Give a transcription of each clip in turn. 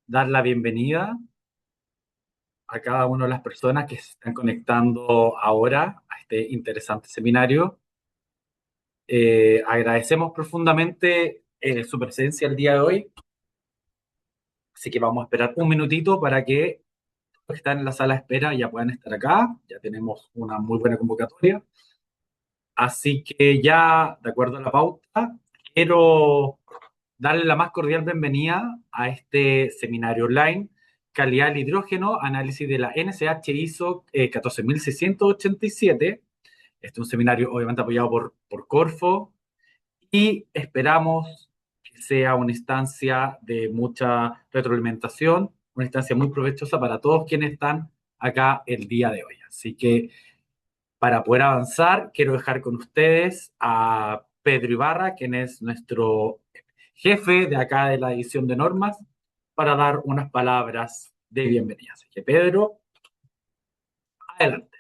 dar la bienvenida a cada una de las personas que se están conectando ahora a este interesante seminario. Agradecemos profundamente su presencia el día de hoy, así que vamos a esperar un minutito para que los que están en la sala de espera ya puedan estar acá. Ya tenemos una muy buena convocatoria. Así que ya, de acuerdo a la pauta, quiero darle la más cordial bienvenida a este seminario online, Calidad del Hidrógeno, análisis de la NCH ISO 14687. Este es un seminario obviamente apoyado por Corfo y esperamos que sea una instancia de mucha retroalimentación, una instancia muy provechosa para todos quienes están acá el día de hoy. Así que para poder avanzar, quiero dejar con ustedes a Pedro Ibarra, quien es nuestro jefe de acá de la edición de normas, para dar unas palabras de bienvenida. Así que Pedro, adelante.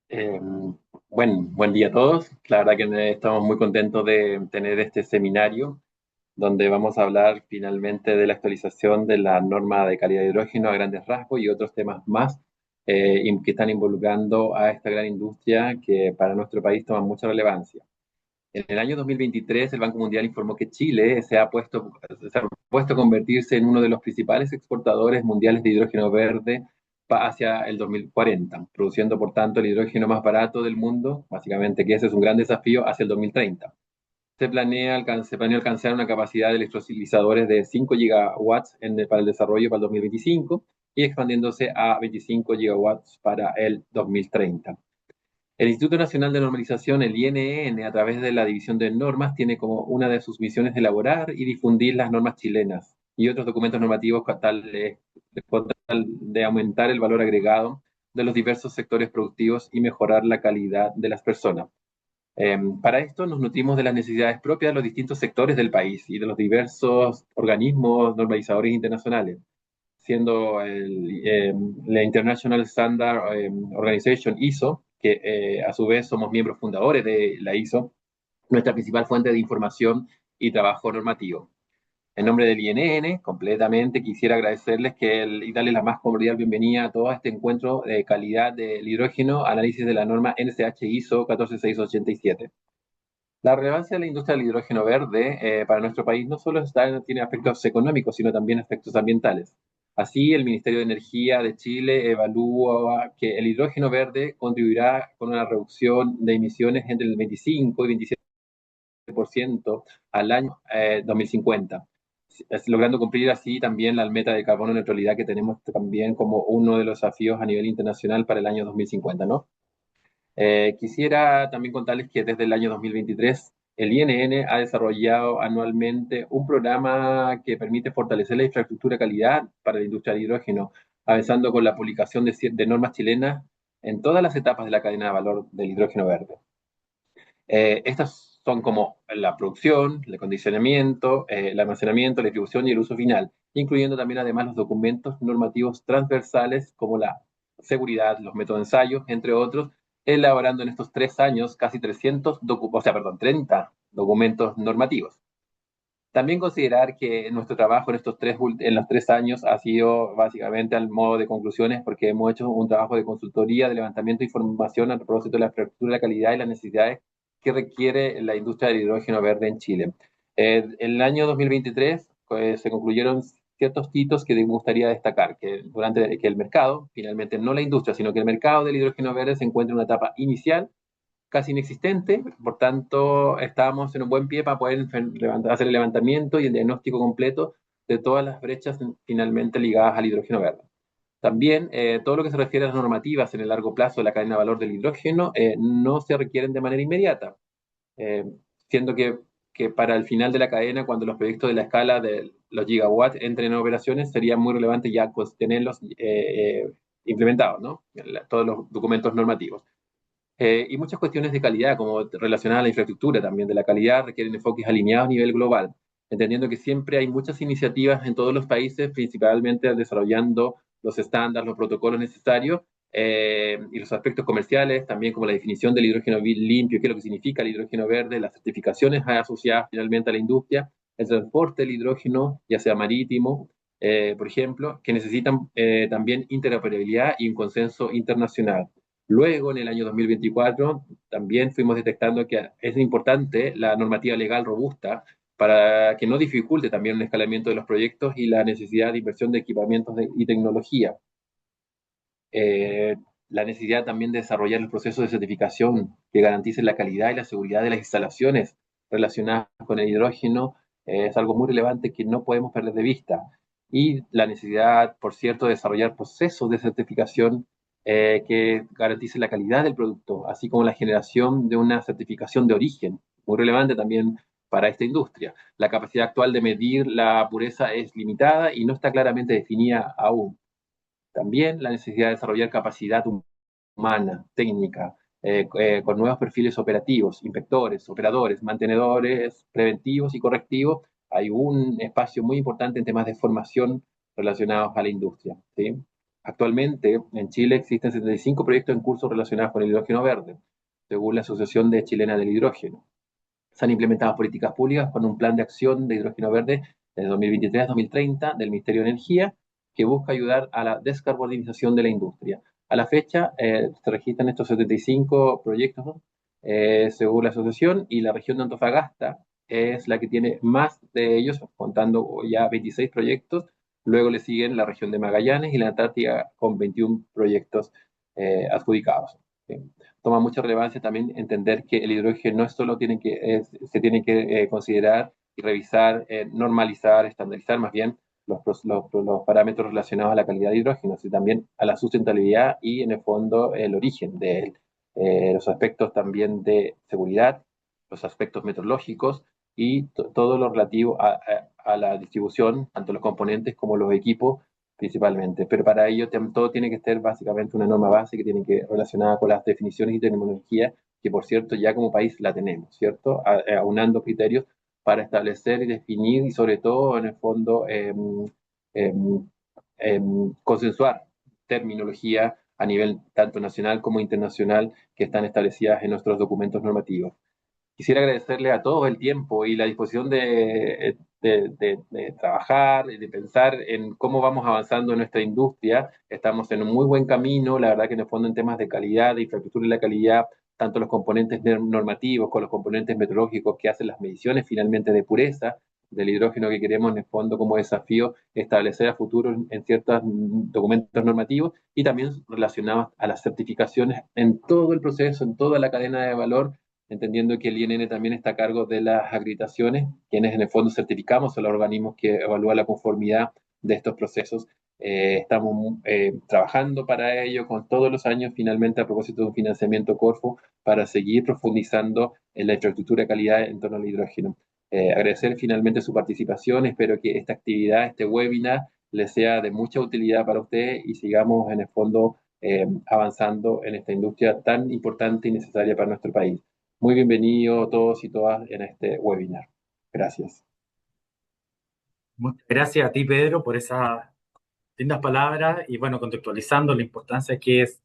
Eh, buen día a todos. La verdad que estamos muy contentos de tener este seminario donde vamos a hablar finalmente de la actualización de la norma de calidad de hidrógeno a grandes rasgos y otros temas más que están involucrando a esta gran industria que para nuestro país toma mucha relevancia. En el año 2023, el Banco Mundial informó que Chile se ha puesto a convertirse en uno de los principales exportadores mundiales de hidrógeno verde hacia el 2040, produciendo por tanto el hidrógeno más barato del mundo, básicamente que ese es un gran desafío hacia el 2030. Se planea alcanzar una capacidad de electrolizadores de 5 gigawatts para el desarrollo para el 2025 y expandiéndose a 25 gigawatts para el 2030. El Instituto Nacional de Normalización, el INN, a través de la División de Normas, tiene como una de sus misiones elaborar y difundir las normas chilenas y otros documentos normativos con tal de aumentar el valor agregado de los diversos sectores productivos y mejorar la calidad de las personas. Para esto nos nutrimos de las necesidades propias de los distintos sectores del país y de los diversos organismos normalizadores internacionales, siendo la International Standard Organization ISO, que a su vez somos miembros fundadores de la ISO, nuestra principal fuente de información y trabajo normativo. En nombre del INN, completamente quisiera agradecerles y darles la más cordial bienvenida a todo este encuentro de calidad del hidrógeno, análisis de la norma NCH ISO 14687. La relevancia de la industria del hidrógeno verde para nuestro país no solo tiene aspectos económicos, sino también aspectos ambientales. Así, el Ministerio de Energía de Chile evalúa que el hidrógeno verde contribuirá con una reducción de emisiones entre el 25 y 27% al año 2050, logrando cumplir así también la meta de carbono neutralidad que tenemos también como uno de los desafíos a nivel internacional para el año 2050, ¿no? Quisiera también contarles que desde el año 2023 el INN ha desarrollado anualmente un programa que permite fortalecer la infraestructura de calidad para la industria del hidrógeno, avanzando con la publicación de normas chilenas en todas las etapas de la cadena de valor del hidrógeno verde. Estas son como la producción, el acondicionamiento, el almacenamiento, la distribución y el uso final, incluyendo también además los documentos normativos transversales como la seguridad, los métodos de ensayo, entre otros, elaborando en estos 3 años casi 30 documentos normativos. También considerar que nuestro trabajo en los 3 años ha sido básicamente al modo de conclusiones porque hemos hecho un trabajo de consultoría, de levantamiento de información a propósito de la infraestructura, la calidad y las necesidades que requiere la industria del hidrógeno verde en Chile. En el año 2023 se concluyeron ciertos hitos que me gustaría destacar, que el mercado, finalmente no la industria, sino que el mercado del hidrógeno verde se encuentra en una etapa inicial casi inexistente, por tanto estábamos en un buen pie para poder hacer el levantamiento y el diagnóstico completo de todas las brechas finalmente ligadas al hidrógeno verde. También todo lo que se refiere a las normativas en el largo plazo de la cadena de valor del hidrógeno no se requieren de manera inmediata, eh, siendo que para el final de la cadena, cuando los proyectos de la escala de los gigawatts entren en operaciones, sería muy relevante ya pues, tenerlos implementados, ¿no? Todos los documentos normativos. Y muchas cuestiones de calidad, como relacionadas a la infraestructura también de la calidad, requieren enfoques alineados a nivel global, entendiendo que siempre hay muchas iniciativas en todos los países, principalmente desarrollando los estándares, los protocolos necesarios y los aspectos comerciales, también como la definición del hidrógeno limpio, qué es lo que significa el hidrógeno verde, las certificaciones asociadas finalmente a la industria, el transporte del hidrógeno, ya sea marítimo, por ejemplo, que necesitan también interoperabilidad y un consenso internacional. Luego, en el año 2024, también fuimos detectando que es importante la normativa legal robusta para que no dificulte también el escalamiento de los proyectos y la necesidad de inversión de equipamientos y tecnología. Eh, la necesidad también de desarrollar el proceso de certificación que garantice la calidad y la seguridad de las instalaciones relacionadas con el hidrógeno es algo muy relevante que no podemos perder de vista. Y la necesidad, por cierto, de desarrollar procesos de certificación que garantice la calidad del producto, así como la generación de una certificación de origen, muy relevante también para esta industria. La capacidad actual de medir la pureza es limitada y no está claramente definida aún. También la necesidad de desarrollar capacidad humana, técnica, con nuevos perfiles operativos, inspectores, operadores, mantenedores preventivos y correctivos. Hay un espacio muy importante en temas de formación relacionados a la industria. ¿Sí? Actualmente en Chile existen 75 proyectos en curso relacionados con el hidrógeno verde, según la Asociación de Chilena del Hidrógeno. Se han implementado políticas públicas con un plan de acción de hidrógeno verde de 2023 a 2030 del Ministerio de Energía que busca ayudar a la descarbonización de la industria. A la fecha se registran estos 75 proyectos, ¿no? Según la asociación, y la región de Antofagasta es la que tiene más de ellos, contando ya 26 proyectos. Luego le siguen la región de Magallanes y la Antártida con 21 proyectos adjudicados. ¿Sí? Toma mucha relevancia también entender que el hidrógeno no solo se tiene que considerar y revisar, normalizar, estandarizar más bien los parámetros relacionados a la calidad de hidrógeno, sino también a la sustentabilidad y en el fondo el origen de él. Los aspectos también de seguridad, los aspectos meteorológicos y todo lo relativo a la distribución, tanto los componentes como los equipos principalmente. Pero para ello todo tiene que ser básicamente una norma base que tiene que relacionada con las definiciones y terminología, que por cierto ya como país la tenemos, ¿cierto? Aunando criterios para establecer y definir y sobre todo en el fondo eh, consensuar terminología a nivel tanto nacional como internacional que están establecidas en nuestros documentos normativos. Quisiera agradecerle a todos el tiempo y la disposición de trabajar, de pensar en cómo vamos avanzando en nuestra industria. Estamos en un muy buen camino, la verdad que en el fondo en temas de calidad, de infraestructura y la calidad, tanto los componentes normativos como los componentes meteorológicos que hacen las mediciones finalmente de pureza del hidrógeno que queremos en el fondo como desafío establecer a futuro en ciertos documentos normativos y también relacionados a las certificaciones en todo el proceso, en toda la cadena de valor, entendiendo que el INN también está a cargo de las acreditaciones, quienes en el fondo certificamos, son los organismos que evalúan la conformidad de estos procesos. Estamos trabajando para ello con todos los años, finalmente a propósito de un financiamiento Corfo, para seguir profundizando en la infraestructura de calidad en torno al hidrógeno. Agradecer finalmente su participación, espero que esta actividad, este webinar, les sea de mucha utilidad para ustedes y sigamos en el fondo avanzando en esta industria tan importante y necesaria para nuestro país. Muy bienvenidos todos y todas en este webinar. Gracias. Muchas gracias a ti, Pedro, por esas lindas palabras y bueno, contextualizando la importancia que es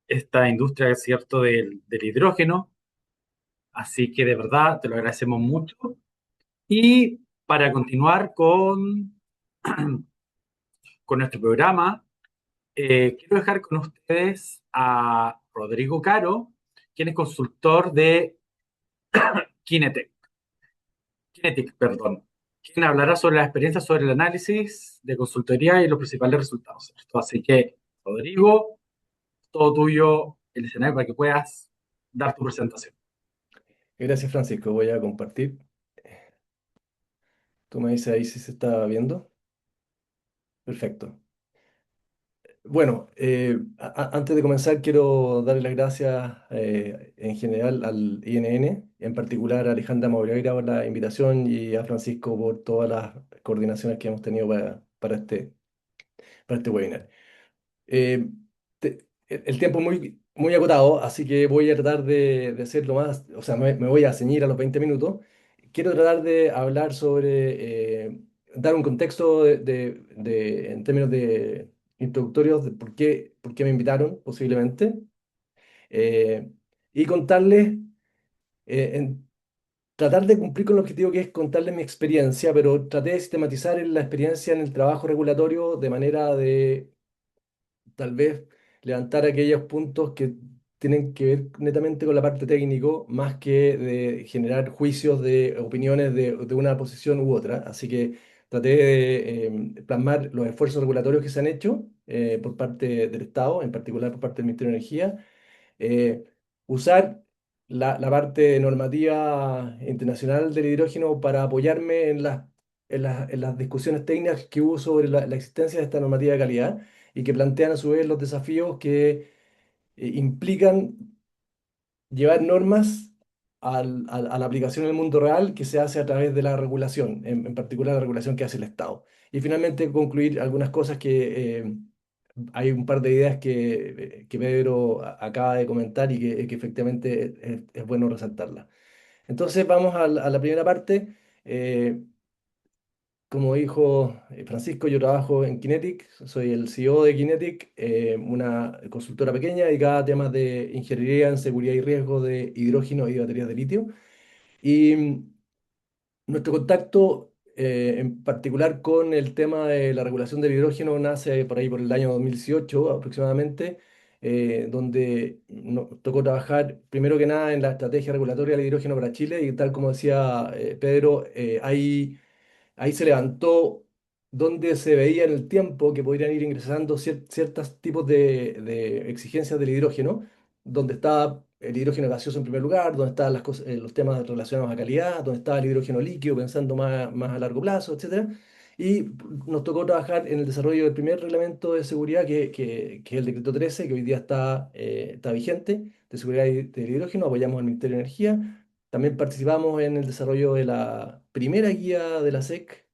esta industria, es cierto, del hidrógeno. Así que de verdad te lo agradecemos mucho. Y para continuar con nuestro programa, quiero dejar con ustedes a Rodrigo Caro, quien es consultor de Kinetec, Kinetic, perdón, quien hablará sobre la experiencia sobre el análisis de consultoría y los principales resultados, ¿cierto? Así que, Rodrigo, todo tuyo el escenario para que puedas dar tu presentación. Gracias, Francisco. Voy a compartir. Tú me dices ahí si se está viendo. Perfecto. Bueno, antes de comenzar quiero darle las gracias en general al INN, en particular a Alejandra Moreira por la invitación y a Francisco por todas las coordinaciones que hemos tenido para este webinar. Eh, el tiempo es muy acotado, así que voy a tratar de hacerlo más, o sea, me voy a ceñir a los 20 minutos. Quiero tratar de hablar dar un contexto en términos de introductorios de por qué me invitaron posiblemente, eh, y contarles eh, en, tratar de cumplir con el objetivo que es contarles mi experiencia, pero traté de sistematizar la experiencia en el trabajo regulatorio de manera de tal vez levantar aquellos puntos que tienen que ver netamente con la parte técnico, más que de generar juicios de opiniones de una posición u otra. Así que traté de plasmar los esfuerzos regulatorios que se han hecho por parte del Estado, en particular por parte del Ministerio de Energía, eh, usar la parte normativa internacional del hidrógeno para apoyarme en las discusiones técnicas que hubo sobre la existencia de esta normativa de calidad y que plantean a su vez los desafíos que implican llevar normas a la aplicación en el mundo real que se hace a través de la regulación, en particular la regulación que hace el Estado. Y finalmente concluir algunas cosas que hay un par de ideas que Pedro acaba de comentar y que efectivamente es bueno resaltarlas. Entonces vamos a la primera parte. Eh, Como dijo Francisco, yo trabajo en Kinetic, soy el CEO de Kinetic, una consultora pequeña dedicada a temas de ingeniería en seguridad y riesgo de hidrógeno y baterías de litio. Y nuestro contacto, en particular con el tema de la regulación del hidrógeno, nace por ahí por el año 2018 aproximadamente, donde nos tocó trabajar primero que nada en la estrategia regulatoria del hidrógeno para Chile y tal como decía Pedro, ahí se levantó donde se veía en el tiempo que podrían ir ingresando ciertos tipos de exigencias del hidrógeno, donde estaba el hidrógeno gaseoso en primer lugar, donde estaban los temas relacionados a calidad, donde estaba el hidrógeno líquido pensando más a largo plazo, etcétera. Y nos tocó trabajar en el desarrollo del primer reglamento de seguridad, que es el decreto 13, que hoy día está vigente, de seguridad del hidrógeno. Apoyamos al Ministerio de Energía. También participamos en el desarrollo de la primera guía de la SEC,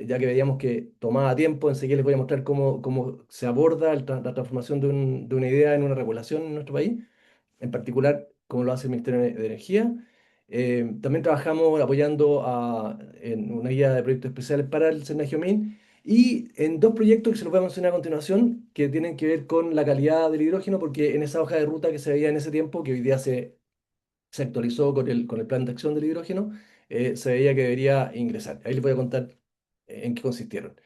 ya que veíamos que tomaba tiempo. Enseguida les voy a mostrar cómo se aborda la transformación de una idea en una regulación en nuestro país, en particular cómo lo hace el Ministerio de Energía. También trabajamos apoyando en una guía de proyectos especiales para el Senagiomin y en dos proyectos que se los voy a mencionar a continuación, que tienen que ver con la calidad del hidrógeno, porque en esa hoja de ruta que se veía en ese tiempo, que hoy día se actualizó con el plan de acción del hidrógeno, se veía que debería ingresar. Ahí les voy a contar en qué consistieron.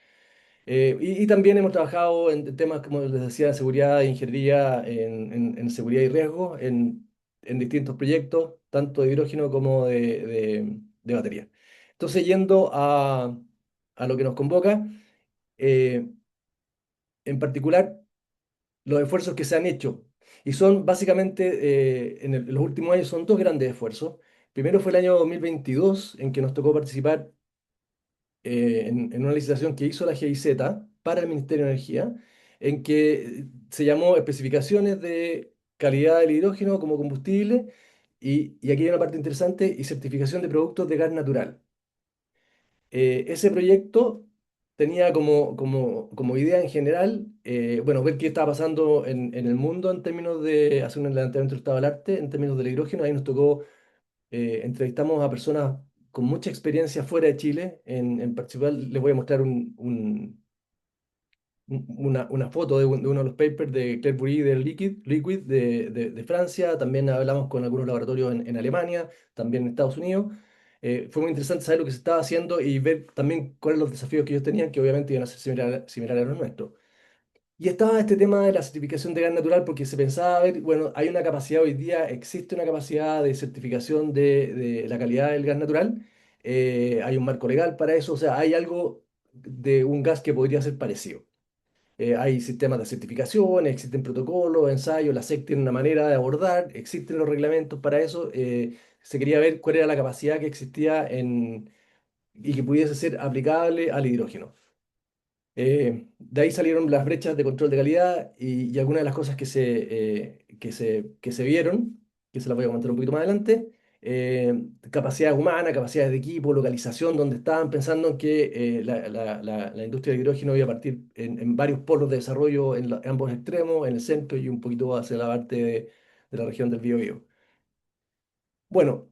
Y también hemos trabajado en temas, como les decía, de seguridad e ingeniería, en seguridad y riesgo, en distintos proyectos, tanto de hidrógeno como de batería. Entonces, yendo a lo que nos convoca, eh, en particular, los esfuerzos que se han hecho. Y son básicamente, en los últimos años, son dos grandes esfuerzos. Primero fue el año 2022, en que nos tocó participar en una licitación que hizo la GIZ para el Ministerio de Energía, en que se llamó especificaciones de calidad del hidrógeno como combustible, y aquí hay una parte interesante, y certificación de productos de gas natural. Ese proyecto tenía como idea en general, bueno, ver qué estaba pasando en el mundo en términos de hacer un adelantamiento del estado del arte, en términos del hidrógeno. Ahí nos tocó, entrevistamos a personas con mucha experiencia fuera de Chile. En participar, les voy a mostrar una foto de uno de los papers de Claire Curie del Liquid de Francia. También hablamos con algunos laboratorios en Alemania, también en Estados Unidos. Fue muy interesante saber lo que se estaba haciendo y ver también cuáles eran los desafíos que ellos tenían, que obviamente iban a ser similares a los nuestros. Y estaba este tema de la certificación de gas natural, porque se pensaba, a ver, bueno, hay una capacidad hoy día, existe una capacidad de certificación de la calidad del gas natural, hay un marco legal para eso, o sea, hay algo de un gas que podría ser parecido. Hay sistemas de certificación, existen protocolos, ensayos, la SEC tiene una manera de abordar, existen los reglamentos para eso. Se quería ver cuál era la capacidad que existía y que pudiese ser aplicable al hidrógeno. De ahí salieron las brechas de control de calidad y algunas de las cosas que se vieron, que se las voy a comentar un poquito más adelante. Capacidad humana, capacidades de equipo, localización, donde estaban pensando en que la industria del hidrógeno iba a partir en varios polos de desarrollo en ambos extremos, en el centro y un poquito hacia la parte de la región del Biobío. Bueno,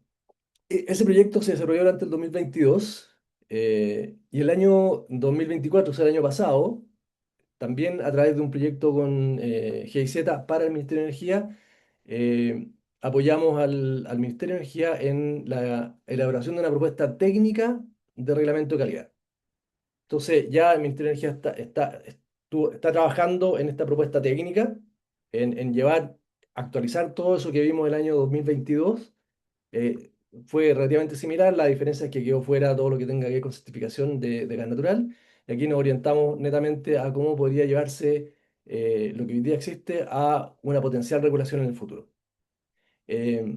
ese proyecto se desarrolló durante el 2022, y el año 2024, o sea, el año pasado, también a través de un proyecto con GIZ para el Ministerio de Energía, apoyamos al Ministerio de Energía en la elaboración de una propuesta técnica de reglamento de calidad. Entonces, ya el Ministerio de Energía está trabajando en esta propuesta técnica, en llevar, actualizar todo eso que vimos el año 2022. eh, Fue relativamente similar, la diferencia es que quedó fuera todo lo que tenga que ver con certificación de gas natural. Y aquí nos orientamos netamente a cómo podría llevarse lo que hoy día existe a una potencial regulación en el futuro. Eh,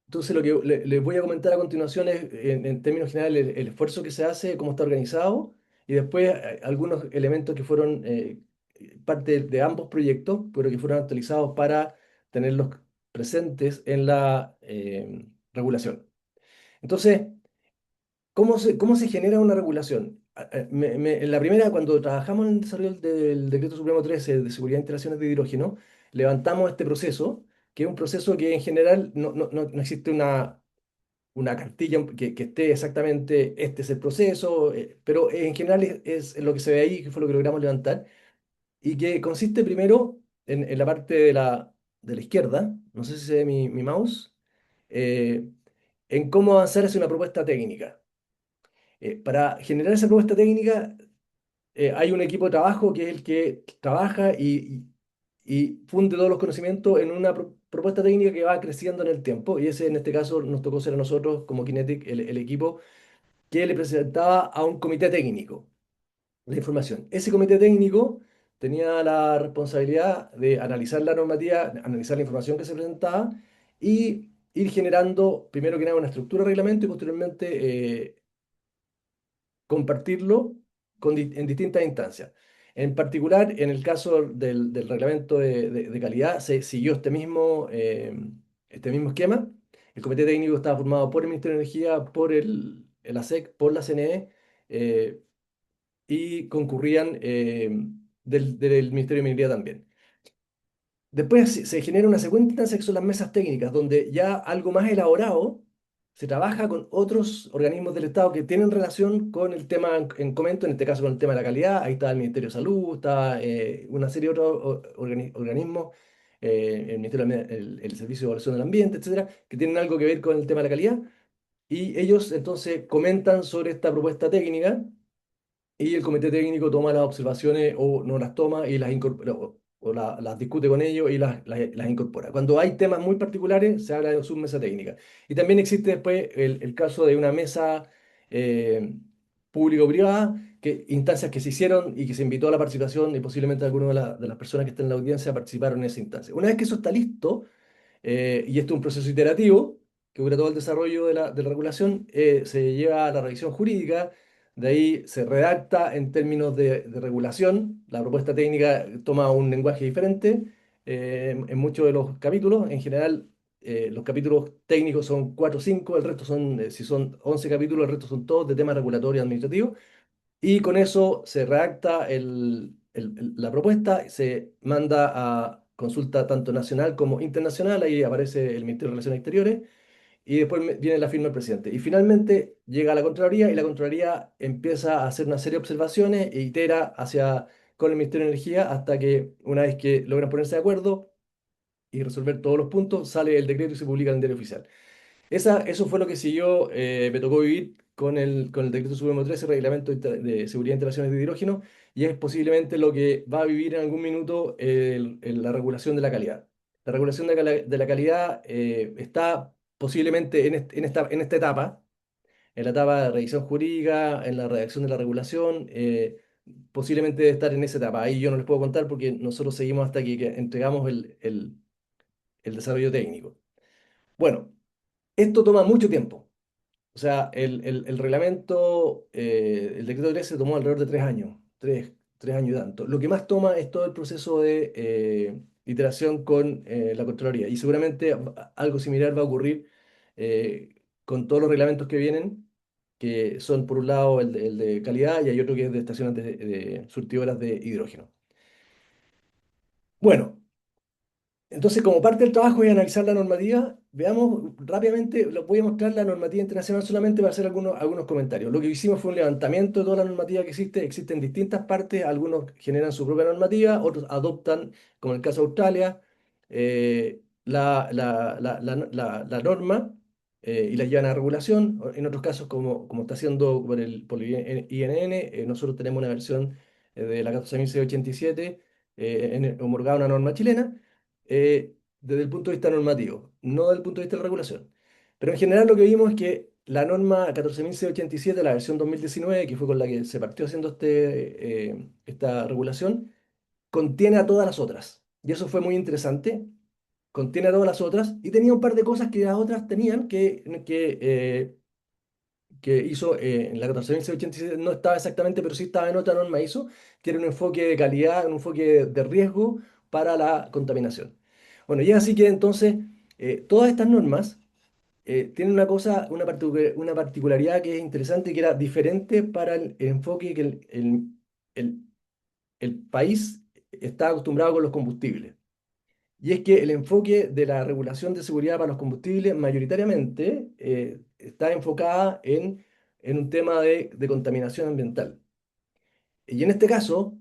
entonces, lo que les voy a comentar a continuación es, en términos generales, el esfuerzo que se hace, cómo está organizado, y después algunos elementos que fueron parte de ambos proyectos, pero que fueron actualizados para tenerlos presentes en la regulación. Entonces, cómo se genera una regulación? En la primera, cuando trabajamos en el desarrollo del Decreto Supremo 13 de Seguridad de Instalaciones de Hidrógeno, levantamos este proceso, que es un proceso que en general no existe una cartilla que esté exactamente, este es el proceso, pero en general es lo que se ve ahí, que fue lo que logramos levantar, y que consiste primero en la parte de la izquierda, no sé si se ve mi mouse, eh, en cómo avanzar hacia una propuesta técnica. Para generar esa propuesta técnica, hay un equipo de trabajo que es el que trabaja y funde todos los conocimientos en una propuesta técnica que va creciendo en el tiempo. Y ese, en este caso, nos tocó ser a nosotros, como Kinetic, el equipo que le presentaba a un comité técnico la información. Ese comité técnico tenía la responsabilidad de analizar la normativa, analizar la información que se presentaba y ir generando, primero que nada, una estructura de reglamento y posteriormente compartirlo en distintas instancias. En particular, en el caso del reglamento de calidad, se siguió este mismo esquema. El comité técnico estaba formado por el Ministerio de Energía, por el ASEC, por la CNE, y concurrían del Ministerio de Minería también. Después se genera una segunda instancia que son las mesas técnicas, donde ya algo más elaborado se trabaja con otros organismos del Estado que tienen relación con el tema en comento, en este caso con el tema de la calidad. Ahí está el Ministerio de Salud, está una serie de otros organismos, el Ministerio el Servicio de Evaluación del Ambiente, etcétera, que tienen algo que ver con el tema de la calidad. Y ellos entonces comentan sobre esta propuesta técnica y el comité técnico toma las observaciones o no las toma y las incorpora, las discute con ellos y las incorpora. Cuando hay temas muy particulares, se habla de submesa técnica. Y también existe después el caso de una mesa eh, público-privada, instancias que se hicieron y que se invitó a la participación y posiblemente algunas de las personas que están en la audiencia participaron en esa instancia. Una vez que eso está listo, y esto es un proceso iterativo que dura todo el desarrollo de la regulación, se lleva a la revisión jurídica, de ahí se redacta en términos de regulación, la propuesta técnica toma un lenguaje diferente en muchos de los capítulos, en general los capítulos técnicos son 4 o 5, el resto son, si son 11 capítulos, el resto son todos de temas regulatorios y administrativos, y con eso se redacta la propuesta, se manda a consulta tanto nacional como internacional, ahí aparece el Ministerio de Relaciones Exteriores, y después viene la firma del presidente. Y finalmente llega a la Contraloría y la Contraloría empieza a hacer una serie de observaciones e itera con el Ministerio de Energía hasta que una vez que logran ponerse de acuerdo y resolver todos los puntos, sale el decreto y se publica en el diario oficial. Eso fue lo que siguió, me tocó vivir con el Decreto Supremo 13, Reglamento de Seguridad de Instalaciones de Hidrógeno, y es posiblemente lo que va a vivir en algún minuto la regulación de la calidad. La regulación de la calidad está posiblemente en esta etapa, en la etapa de revisión jurídica, en la redacción de la regulación, posiblemente debe estar en esa etapa. Ahí yo no les puedo contar porque nosotros seguimos hasta que entregamos el desarrollo técnico. Bueno, esto toma mucho tiempo. O sea, el reglamento, el decreto 13 tomó alrededor de 3 años, tres años y tanto. Lo que más toma es todo el proceso de iteración con la Contraloría. Y seguramente algo similar va a ocurrir con todos los reglamentos que vienen, que son por un lado el de calidad y hay otro que es de estaciones de surtidoras de hidrógeno. Bueno, entonces, como parte del trabajo es analizar la normativa, veamos rápidamente, les voy a mostrar la normativa internacional solamente para hacer algunos comentarios. Lo que hicimos fue un levantamiento de toda la normativa que existe en distintas partes, algunos generan su propia normativa, otros adoptan, como en el caso de Australia, la norma y la llevan a regulación. En otros casos, como está haciendo por el INN, nosotros tenemos una versión de la 14.687 homologada a una norma chilena desde el punto de vista normativo, no desde el punto de vista de la regulación. Pero en general lo que vimos es que la norma 14.687, la versión 2019, que fue con la que se partió haciendo esta regulación, contiene a todas las otras. Y eso fue muy interesante. Contiene a todas las otras y tenía un par de cosas que las otras tenían que hizo en la 14.687 no estaba exactamente, pero sí estaba en otra norma ISO, que era un enfoque de calidad, un enfoque de riesgo para la contaminación. Bueno, y es así que entonces todas estas normas tienen una cosa, una particularidad que es interesante, que era diferente para el enfoque que el- el país está acostumbrado con los combustibles. Y es que el enfoque de la regulación de seguridad para los combustibles mayoritariamente está enfocada en un tema de contaminación ambiental. Y en este caso,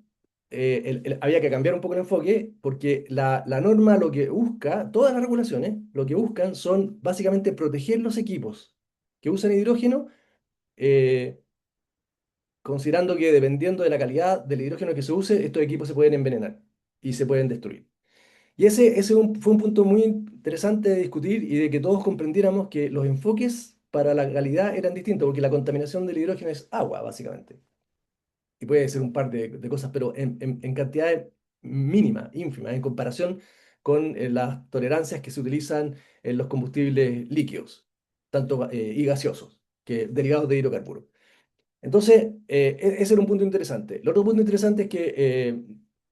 había que cambiar un poco el enfoque porque la norma lo que busca, todas las regulaciones, lo que buscan son básicamente proteger los equipos que usan hidrógeno, eh, considerando que dependiendo de la calidad del hidrógeno que se use, estos equipos se pueden envenenar y se pueden destruir. Y ese fue un punto muy interesante de discutir y de que todos comprendiéramos que los enfoques para la calidad eran distintos, porque la contaminación del hidrógeno es agua, básicamente. Y puede ser un par de cosas, pero en cantidades mínimas, ínfimas, en comparación con las tolerancias que se utilizan en los combustibles líquidos, tanto y gaseosos, que derivados de hidrocarburos. Entonces, ese era un punto interesante. El otro punto interesante es que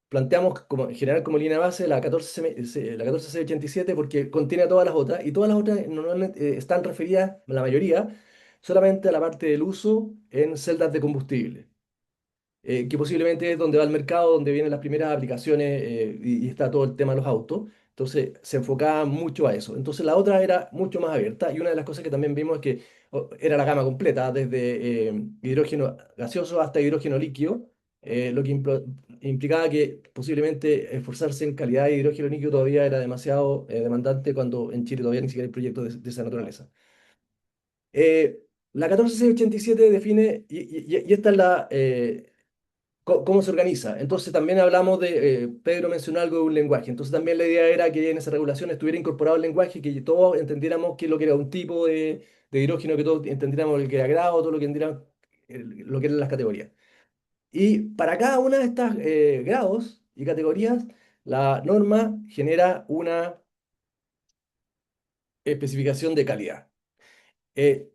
planteamos como, en general como línea base la 14687 porque contiene a todas las otras y todas las otras normalmente están referidas, la mayoría, solamente a la parte del uso en celdas de combustible que posiblemente es donde va el mercado, donde vienen las primeras aplicaciones y está todo el tema de los autos. Entonces se enfocaba mucho a eso. Entonces la otra era mucho más abierta y una de las cosas que también vimos es que era la gama completa, desde hidrógeno gaseoso hasta hidrógeno líquido, lo que implicaba que posiblemente esforzarse en calidad de hidrógeno líquido todavía era demasiado demandante cuando en Chile todavía ni siquiera hay proyectos de esa naturaleza. La 14687 define, y esta es cómo se organiza. Entonces también hablamos Pedro mencionó algo de un lenguaje, entonces también la idea era que en esa regulación estuviera incorporado el lenguaje, que todos entendiéramos qué es lo que era un tipo de hidrógeno, que todos entendiéramos el que era grado, todo lo que entendiéramos lo que eran las categorías. Y para cada una de estas grados y categorías, la norma genera una especificación de calidad. Eh,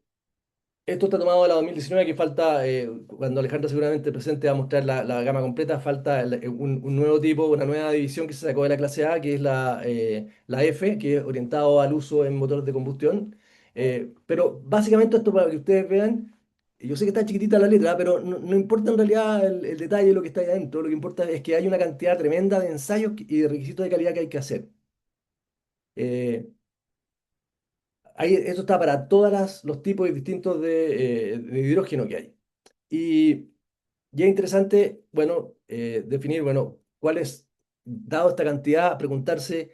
Esto está tomado de la 2019, que falta, cuando Alejandro seguramente presente va a mostrar la gama completa, falta un nuevo tipo, una nueva división que se sacó de la clase A, que es la F, que es orientado al uso en motor de combustión. Pero básicamente esto para que ustedes vean, yo sé que está chiquitita la letra, pero no importa en realidad el detalle de lo que está ahí adentro, lo que importa es que hay una cantidad tremenda de ensayos y de requisitos de calidad que hay que hacer. Eh, Esto está para todos los tipos distintos de hidrógeno que hay. Y, y es interesante, bueno, definir, bueno, cuál es, dado esta cantidad, preguntarse,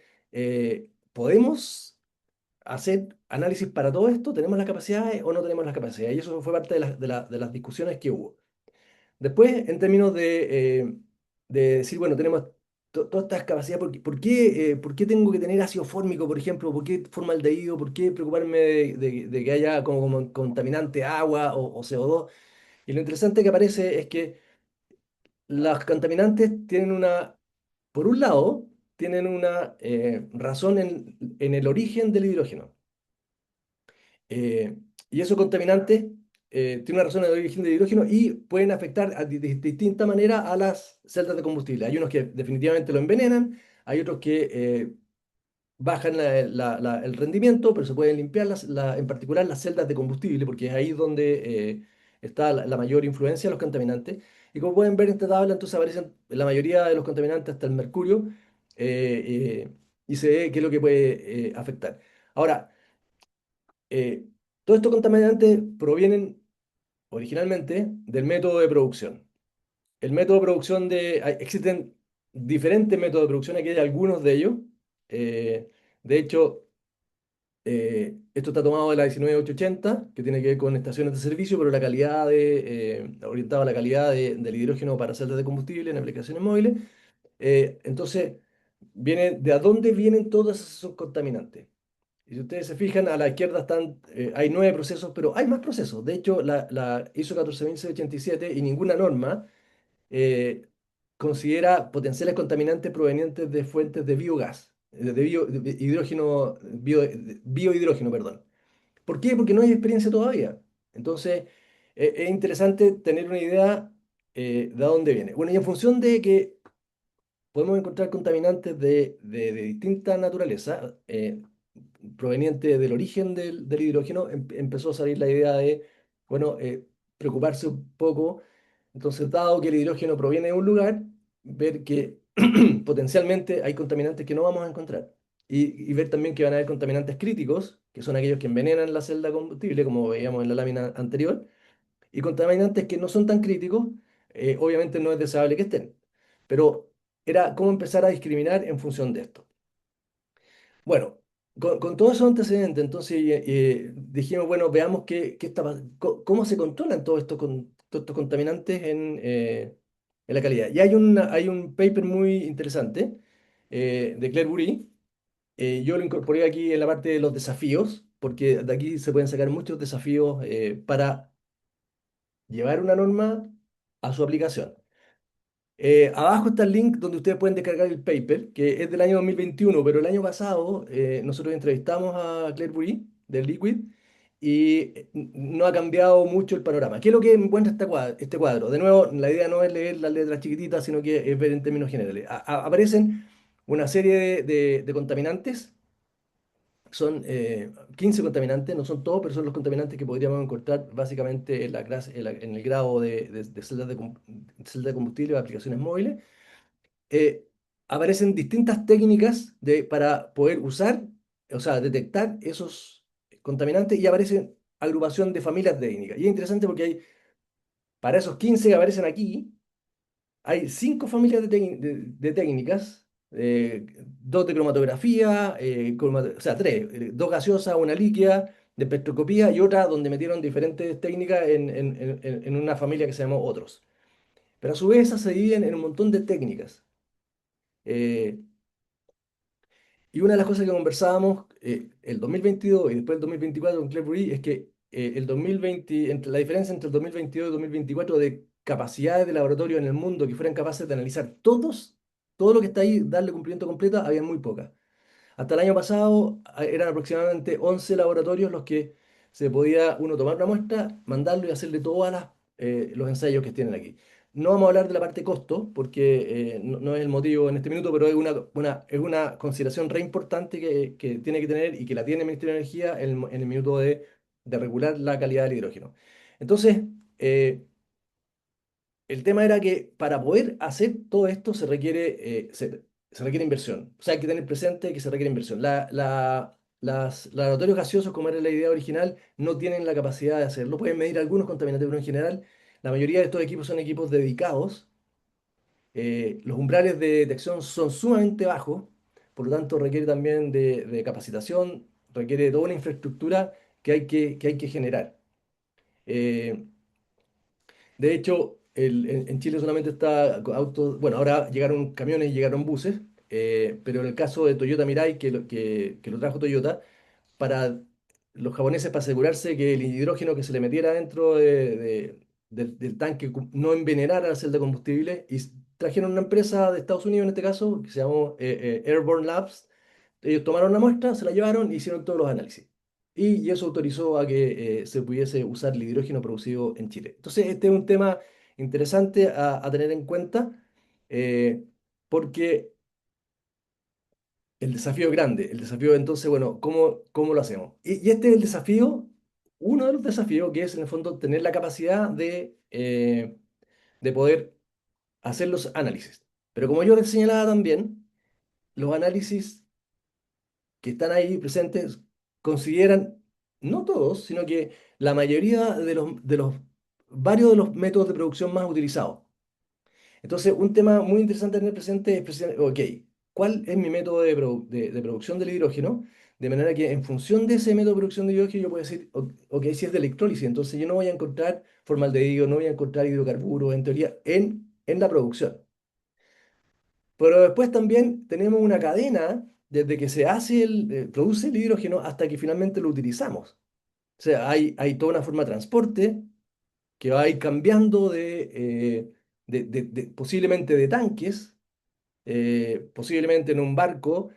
¿podemos hacer análisis para todo esto? ¿Tenemos las capacidades o no tenemos las capacidades? Y eso fue parte de las discusiones que hubo. Después, en términos de decir, bueno, tenemos todas estas capacidades, por qué tengo que tener ácido fórmico, por ejemplo? ¿Por qué formaldehído? ¿Por qué preocuparme de que haya como contaminante agua o CO2? Y lo interesante que aparece es que las contaminantes tienen por un lado, tienen una razón en el origen del hidrógeno. Eh, y esos contaminantes tienen una razón en el origen del hidrógeno y pueden afectar de distinta manera a las celdas de combustible. Hay unos que definitivamente lo envenenan, hay otros que bajan el rendimiento, pero se pueden limpiar en particular las celdas de combustible, porque es ahí donde está la mayor influencia de los contaminantes. Y como pueden ver en esta tabla, entonces aparecen la mayoría de los contaminantes hasta el mercurio, y se ve qué es lo que puede afectar. Ahora, eh, todos estos contaminantes provienen originalmente del método de producción. El método de existen diferentes métodos de producción, aquí hay algunos de ellos. Eh, De hecho, esto está tomado de la 19880, que tiene que ver con estaciones de servicio, pero la calidad orientado a la calidad del hidrógeno para celdas de combustible en aplicaciones móviles. Entonces, viene de a dónde vienen todos esos contaminantes. Y si ustedes se fijan, a la izquierda hay 9 procesos, pero hay más procesos. De hecho, la ISO 14687 y ninguna norma eh, considera potenciales contaminantes provenientes de fuentes de biogás, de hidrógeno, biohidrógeno, perdón. ¿Por qué? Porque no hay experiencia todavía. Entonces, es interesante tener una idea de dónde viene. Bueno, y en función de que podemos encontrar contaminantes de distinta naturaleza, provenientes del origen del hidrógeno, empezó a salir la idea de, bueno, preocuparse un poco. Entonces, dado que el hidrógeno proviene de un lugar, ver que potencialmente hay contaminantes que no vamos a encontrar. Y ver también que van a haber contaminantes críticos, que son aquellos que envenenan la celda de combustible, como veíamos en la lámina anterior, y contaminantes que no son tan críticos, obviamente no es deseable que estén. Pero era cómo empezar a discriminar en función de esto. Bueno, con todos esos antecedentes, entonces dijimos, bueno, veamos cómo se controlan todos estos contaminantes en la calidad. Y hay un paper muy interesante de Claire Bury. Yo lo incorporé aquí en la parte de los desafíos, porque de aquí se pueden sacar muchos desafíos para llevar una norma a su aplicación. Abajo está el link donde ustedes pueden descargar el paper, que es del año 2021, pero el año pasado nosotros entrevistamos a Claire Bury del Liquid y no ha cambiado mucho el panorama. ¿Qué es lo que encuentra este cuadro? De nuevo, la idea no es leer las letras chiquititas, sino que es ver en términos generales. Aparecen una serie de contaminantes, son 15 contaminantes, no son todos, pero son los contaminantes que podríamos encontrar básicamente en el grado de celdas de combustible o aplicaciones móviles. eh, Aparecen distintas técnicas para poder usar, o sea, detectar esos contaminantes y aparecen agrupación de familias técnicas. Y es interesante porque para esos 15 que aparecen aquí, hay 5 familias de técnicas, dos de cromatografía, o sea, tres, dos gaseosas, una líquida, de espectroscopía y otra donde metieron diferentes técnicas en una familia que se llamó otros. Pero a su vez esas se dividen en un montón de técnicas. Eh, Y una de las cosas que conversábamos el 2022 y después el 2024 con Claire Boury es que el 2020, la diferencia entre el 2022 y el 2024 de capacidades de laboratorio en el mundo que fueran capaces de analizar todo lo que está ahí, darle cumplimiento completo, había muy pocas. Hasta el año pasado eran aproximadamente 11 laboratorios los que se podía uno tomar una muestra, mandarlo y hacerle todos los ensayos que tienen aquí. No vamos a hablar de la parte costo, porque no es el motivo en este minuto, pero es es una consideración re importante que tiene que tener y que la tiene el Ministerio de Energía en el minuto de regular la calidad del hidrógeno. Entonces, eh, el tema era que para poder hacer todo esto se requiere inversión. O sea, hay que tener presente que se requiere inversión. Los laboratorios gaseosos, como era la idea original, no tienen la capacidad de hacerlo. Pueden medir algunos contaminantes, pero en general la mayoría de estos equipos son equipos dedicados. Los umbrales de detección son sumamente bajos, por lo tanto requiere también de capacitación, requiere de toda una infraestructura que hay que generar. Eh, de hecho, en Chile solamente está autos, bueno, ahora llegaron camiones y llegaron buses, pero en el caso de Toyota Mirai, que lo trajo Toyota, para los japoneses, para asegurarse que el hidrógeno que se le metiera dentro del tanque no envenenara la celda de combustible, y trajeron una empresa de Estados Unidos en este caso, que se llamó Airborne Labs. Ellos tomaron la muestra, se la llevaron y hicieron todos los análisis. Y eso autorizó a que se pudiese usar el hidrógeno producido en Chile. Entonces, este es un tema interesante a tener en cuenta, eh, porque el desafío es grande. El desafío, entonces, bueno, ¿cómo lo hacemos? Y este es el desafío, uno de los desafíos, que es en el fondo tener la capacidad de poder hacer los análisis. Pero como yo les señalaba también, los análisis que están ahí presentes consideran, no todos, sino que la mayoría varios de los métodos de producción más utilizados. Entonces, un tema muy interesante a tener presente es, ok, cuál es mi método de producción del hidrógeno, de manera que en función de ese método de producción de hidrógeno yo puedo decir, ok, si es de electrólisis, entonces yo no voy a encontrar formaldehído, no voy a encontrar hidrocarburos, en teoría, en la producción. Pero después también tenemos una cadena desde que se hace produce el hidrógeno hasta que finalmente lo utilizamos. O sea, hay toda una forma de transporte que va a ir cambiando posiblemente de tanques, posiblemente en un barco,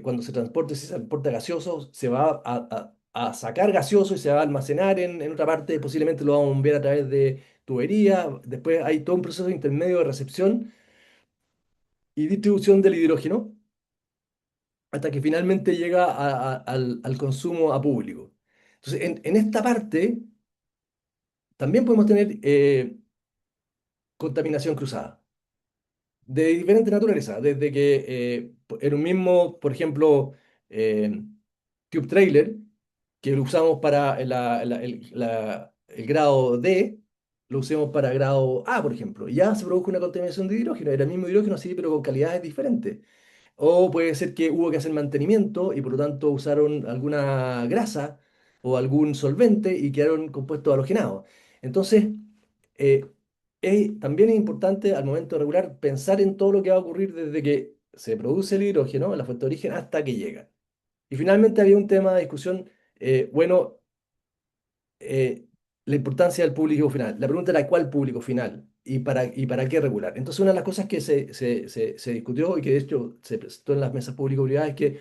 cuando se transporte, si se transporta gaseoso, se va a sacar gaseoso y se va a almacenar en otra parte, posiblemente lo vamos a bombear a través de tubería. Después hay todo un proceso intermedio de recepción y distribución del hidrógeno hasta que finalmente llega al consumo a público. Entonces, en esta parte también podemos tener contaminación cruzada, de diferente naturaleza, desde que en un mismo, por ejemplo, eh, tube trailer, que lo usamos para el grado D, lo usemos para grado A, por ejemplo. Ya se produjo una contaminación de hidrógeno, era el mismo hidrógeno, sí, pero con calidades diferentes. O puede ser que hubo que hacer mantenimiento y por lo tanto usaron alguna grasa o algún solvente y quedaron compuestos halogenados. Entonces, eh, también es importante al momento de regular pensar en todo lo que va a ocurrir desde que se produce el hidrógeno, la fuente de origen, hasta que llega. Y finalmente había un tema de discusión, bueno, eh, la importancia del público final. La pregunta era cuál público final y para qué regular. Entonces, una de las cosas que se discutió y que de hecho se presentó en las mesas público-privadas es que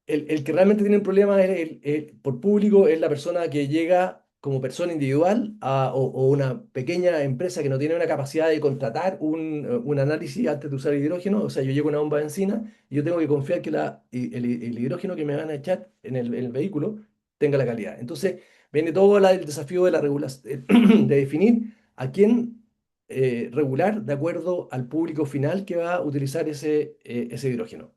el que realmente tiene un problema por público es la persona que llega como persona individual o una pequeña empresa que no tiene una capacidad de contratar un análisis antes de usar hidrógeno. O sea, yo llego a una bomba de benzina y yo tengo que confiar que el hidrógeno que me van a echar en el vehículo tenga la calidad. Entonces, viene todo el desafío de la regulación, de definir a quién regular de acuerdo al público final que va a utilizar ese hidrógeno.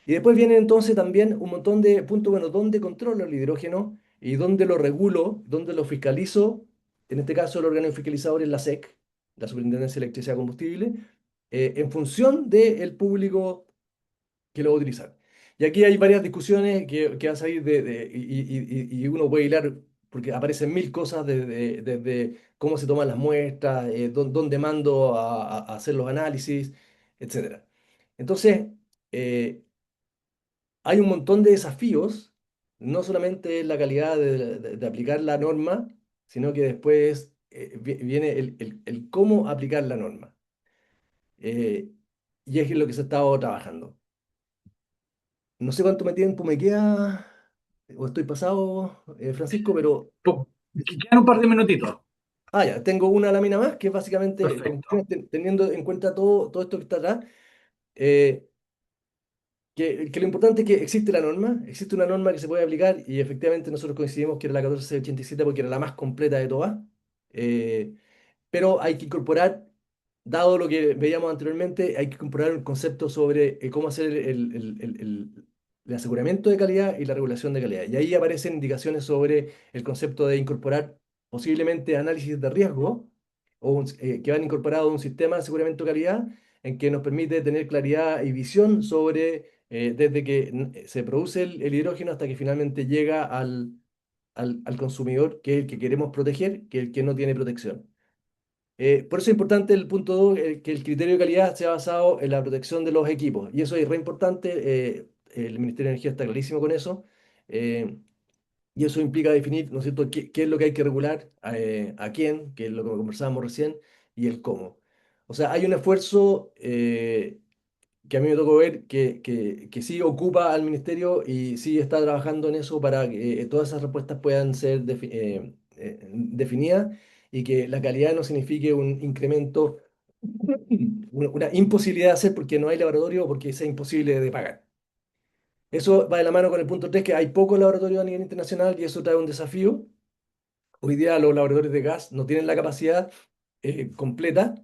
Y después vienen entonces también un montón de puntos, bueno, ¿dónde controlo el hidrógeno y dónde lo regulo, dónde lo fiscalizo? En este caso, el órgano fiscalizador es la SEC, la Superintendencia de Electricidad y Combustible, en función del público que lo va a utilizar. Y aquí hay varias discusiones que van a salir y uno puede hilar, porque aparecen mil cosas desde cómo se toman las muestras, dónde mando a hacer los análisis, etcétera. Entonces, eh, hay un montón de desafíos, no solamente la calidad de aplicar la norma, sino que después viene el cómo aplicar la norma. Eh, y es lo que se ha estado trabajando. No sé cuánto tiempo me queda, o estoy pasado, Francisco, pero Quedan un par de minutitos. ya, tengo una lámina más que es básicamente, Perfecto. teniendo en cuenta todo esto que está atrás, eh, que lo importante es que existe una norma que se puede aplicar y efectivamente nosotros coincidimos que era la 1487 porque era la más completa de todas, eh, pero hay que incorporar, dado lo que veíamos anteriormente, hay que incorporar un concepto sobre cómo hacer el aseguramiento de calidad y la regulación de calidad. Y ahí aparecen indicaciones sobre el concepto de incorporar posiblemente análisis de riesgo que van incorporados a un sistema de aseguramiento de calidad en que nos permite tener claridad y visión sobre desde que se produce el hidrógeno hasta que finalmente llega al consumidor, que es el que queremos proteger, que es el que no tiene protección. Por eso es importante el punto 2, que el criterio de calidad sea basado en la protección de los equipos. Y eso es re importante. El Ministerio de Energía está clarísimo con eso. eh, y eso implica definir, ¿no es cierto?, qué es lo que hay que regular, a quién, que es lo que conversábamos recién, y el cómo. O sea, hay un esfuerzo que a mí me tocó ver que sí ocupa al ministerio y sí está trabajando en eso para que todas esas respuestas puedan ser definidas y que la calidad no signifique un incremento, una imposibilidad de hacer porque no hay laboratorio o porque sea imposible de pagar. Eso va de la mano con el punto 3 que hay pocos laboratorios a nivel internacional y eso trae un desafío. Hoy día los laboratorios de gas no tienen la capacidad completa.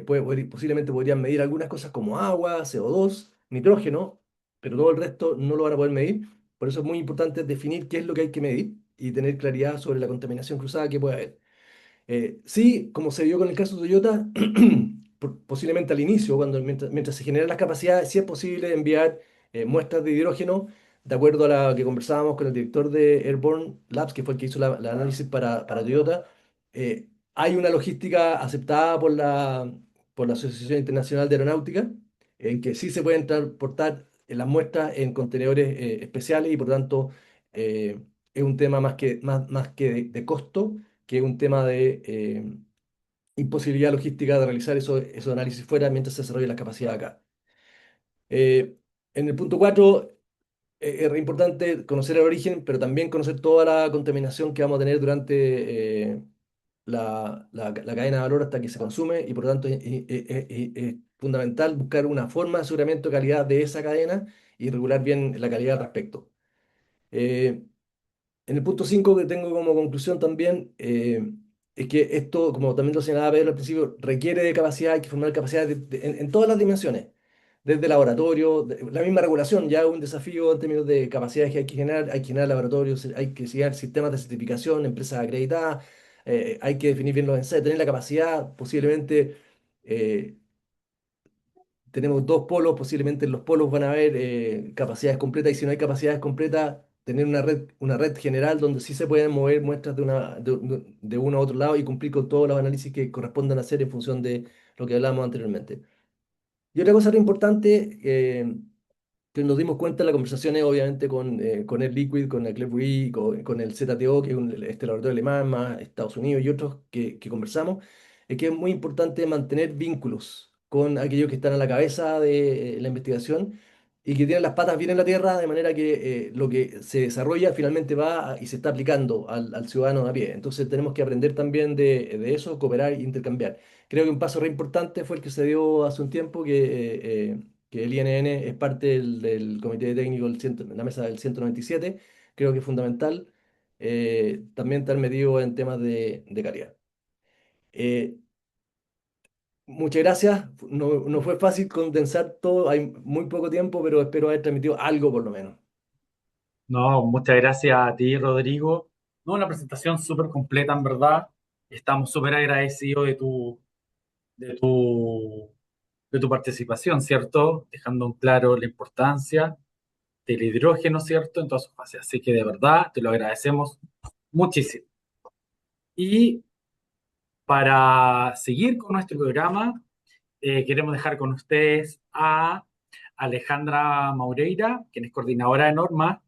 Posiblemente podrían medir algunas cosas como agua, CO2, nitrógeno, pero todo el resto no lo van a poder medir. Por eso es muy importante definir qué es lo que hay que medir y tener claridad sobre la contaminación cruzada que puede haber. Sí, como se vio con el caso de Toyota, posiblemente al inicio, mientras se generan las capacidades, si es posible enviar muestras de hidrógeno, de acuerdo a la que conversábamos con el director de Airborne Labs, que fue el que hizo la análisis para Toyota. Hay una logística aceptada por la Asociación Internacional de Aeronáutica, en que sí se pueden transportar las muestras en contenedores especiales y por tanto es un tema más que de costo, que un tema de imposibilidad logística de realizar esos análisis fuera mientras se desarrolla la capacidad acá. Eh, en el punto 4 es re importante conocer el origen, pero también conocer toda la contaminación que vamos a tener durante la cadena de valor hasta que se consume y por lo tanto es fundamental buscar una forma de aseguramiento de calidad de esa cadena y regular bien la calidad al respecto. Eh, en el punto 5 que tengo como conclusión también es que esto, como también lo señalaba Pedro al principio, requiere de capacidad, hay que formar capacidad en todas las dimensiones, desde laboratorio, la misma regulación ya es un desafío en términos de capacidades que hay que generar laboratorios, hay que generar sistemas de certificación, empresas acreditadas, hay que definir bien los ensayos, tener la capacidad posiblemente. eh, Tenemos dos polos, posiblemente en los polos van a haber capacidades completas y si no hay capacidades completas, tener una red general donde sí se pueden mover muestras de uno a otro lado y cumplir con todos los análisis que correspondan hacer en función de lo que hablábamos anteriormente. Y otra cosa re importante que nos dimos cuenta en la conversación es obviamente con Air Liquid, con la Clairvoyant, con el ZTO, que es este laboratorio alemán, más Estados Unidos y otros que conversamos, es que es muy importante mantener vínculos con aquellos que están a la cabeza de la investigación y que tienen las patas bien en la tierra, de manera que lo que se desarrolla finalmente y se está aplicando al ciudadano de a pie. Entonces tenemos que aprender también de eso, cooperar e intercambiar. Creo que un paso re importante fue el que se dio hace un tiempo, que el INN es parte del comité técnico la mesa del 197. Creo que es fundamental también estar metido en temas de calidad. Eh, Muchas gracias. No fue fácil condensar todo, hay muy poco tiempo, pero espero haber transmitido algo por lo menos. No, muchas gracias a ti, Rodrigo. No, una presentación súper completa, en verdad. Estamos súper agradecidos de tu participación, ¿cierto? Dejando en claro la importancia del hidrógeno, ¿cierto? En todas sus fases. Así que de verdad te lo agradecemos muchísimo. Y para seguir con nuestro programa, queremos dejar con ustedes a Alejandra Maureira, quien es coordinadora de normas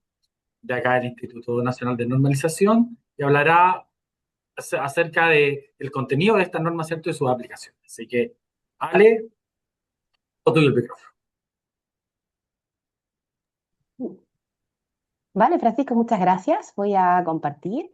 de acá del Instituto Nacional de Normalización, y hablará acerca del contenido de estas normas, ¿cierto? Y sus aplicaciones. Así que, Ale, todo tuyo el micrófono. Vale, Francisco, muchas gracias. Voy a compartir.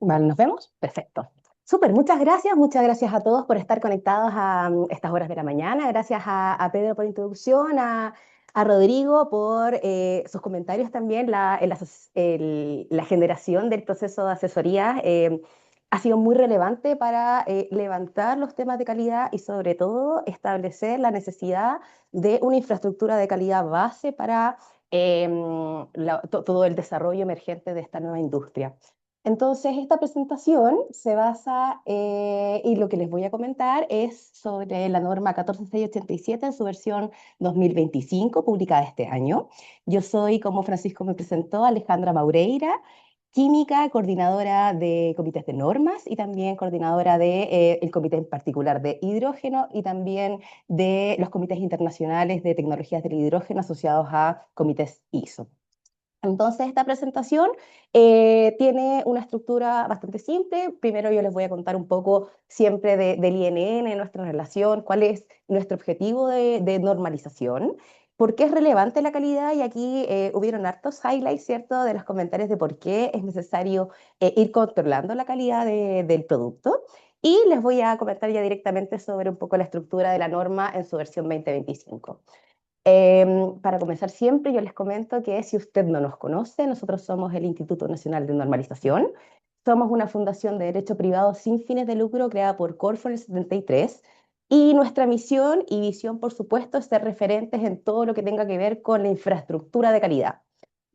Vale, ¿nos vemos? Perfecto. Súper, muchas gracias a todos por estar conectados a estas horas de la mañana. Gracias a Pedro por la introducción, a Rodrigo por sus comentarios también. La generación del proceso de asesoría ha sido muy relevante para levantar los temas de calidad y sobre todo establecer la necesidad de una infraestructura de calidad base para todo el desarrollo emergente de esta nueva industria. Entonces, esta presentación se basa, y lo que les voy a comentar es sobre la norma 14687 en su versión 2025, publicada este año. Yo soy, como Francisco me presentó, Alejandra Maureira, química, coordinadora de comités de normas y también coordinadora de, el comité en particular de hidrógeno y también de los comités internacionales de tecnologías del hidrógeno asociados a comités ISO. Entonces, esta presentación tiene una estructura bastante simple. Primero yo les voy a contar un poco siempre del INN, nuestra relación, cuál es nuestro objetivo de normalización, por qué es relevante la calidad, y aquí hubieron hartos highlights, ¿cierto?, de los comentarios de por qué es necesario ir controlando la calidad del producto. Y les voy a comentar ya directamente sobre un poco la estructura de la norma en su versión 2025. Para comenzar siempre, yo les comento que si usted no nos conoce, nosotros somos el Instituto Nacional de Normalización. Somos una fundación de derecho privado sin fines de lucro creada por Corfo en el 73 y nuestra misión y visión, por supuesto, es ser referentes en todo lo que tenga que ver con la infraestructura de calidad.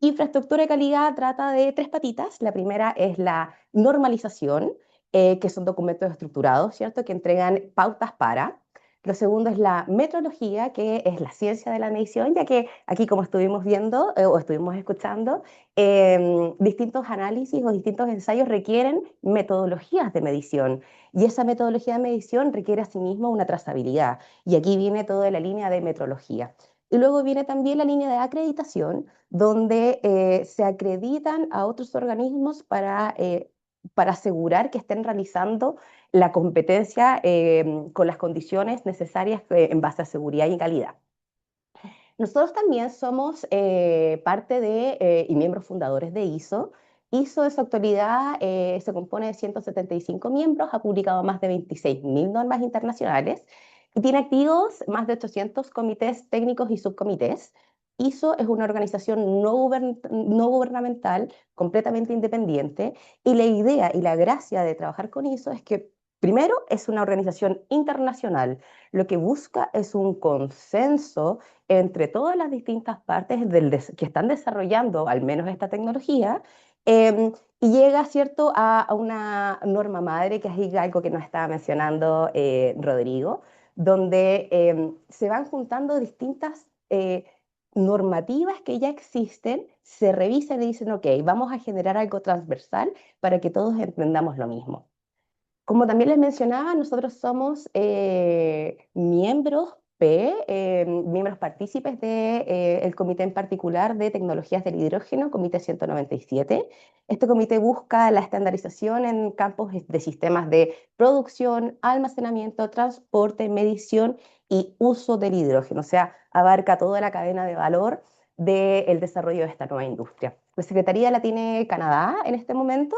Infraestructura de calidad trata de tres patitas. La primera es la normalización, que son documentos estructurados, ¿cierto? Que entregan pautas para. Lo segundo es la metrología, que es la ciencia de la medición, ya que aquí, como estuvimos viendo o estuvimos escuchando, distintos análisis o distintos ensayos requieren metodologías de medición. Y esa metodología de medición requiere asimismo una trazabilidad. Y aquí viene toda la línea de metrología. Y luego viene también la línea de acreditación, donde se acreditan a otros organismos para asegurar que estén realizando la competencia con las condiciones necesarias en base a seguridad y calidad. Nosotros también somos parte y miembros fundadores de ISO. ISO en su actualidad se compone de 175 miembros, ha publicado más de 26.000 normas internacionales y tiene activos más de 800 comités técnicos y subcomités. ISO es una organización no gubernamental, completamente independiente, y la idea y la gracia de trabajar con ISO es que, primero, es una organización internacional. Lo que busca es un consenso entre todas las distintas partes que están desarrollando al menos esta tecnología, y llega, ¿cierto?, a una norma madre, que es algo que nos estaba mencionando Rodrigo, donde se van juntando distintas normativas que ya existen, se revisan y dicen, ok, vamos a generar algo transversal para que todos entendamos lo mismo. Como también les mencionaba, nosotros somos miembros partícipes del comité en particular de tecnologías del hidrógeno, Comité 197. Este comité busca la estandarización en campos de sistemas de producción, almacenamiento, transporte, medición y uso del hidrógeno, o sea, abarca toda la cadena de valor del desarrollo de esta nueva industria. La Secretaría la tiene Canadá en este momento.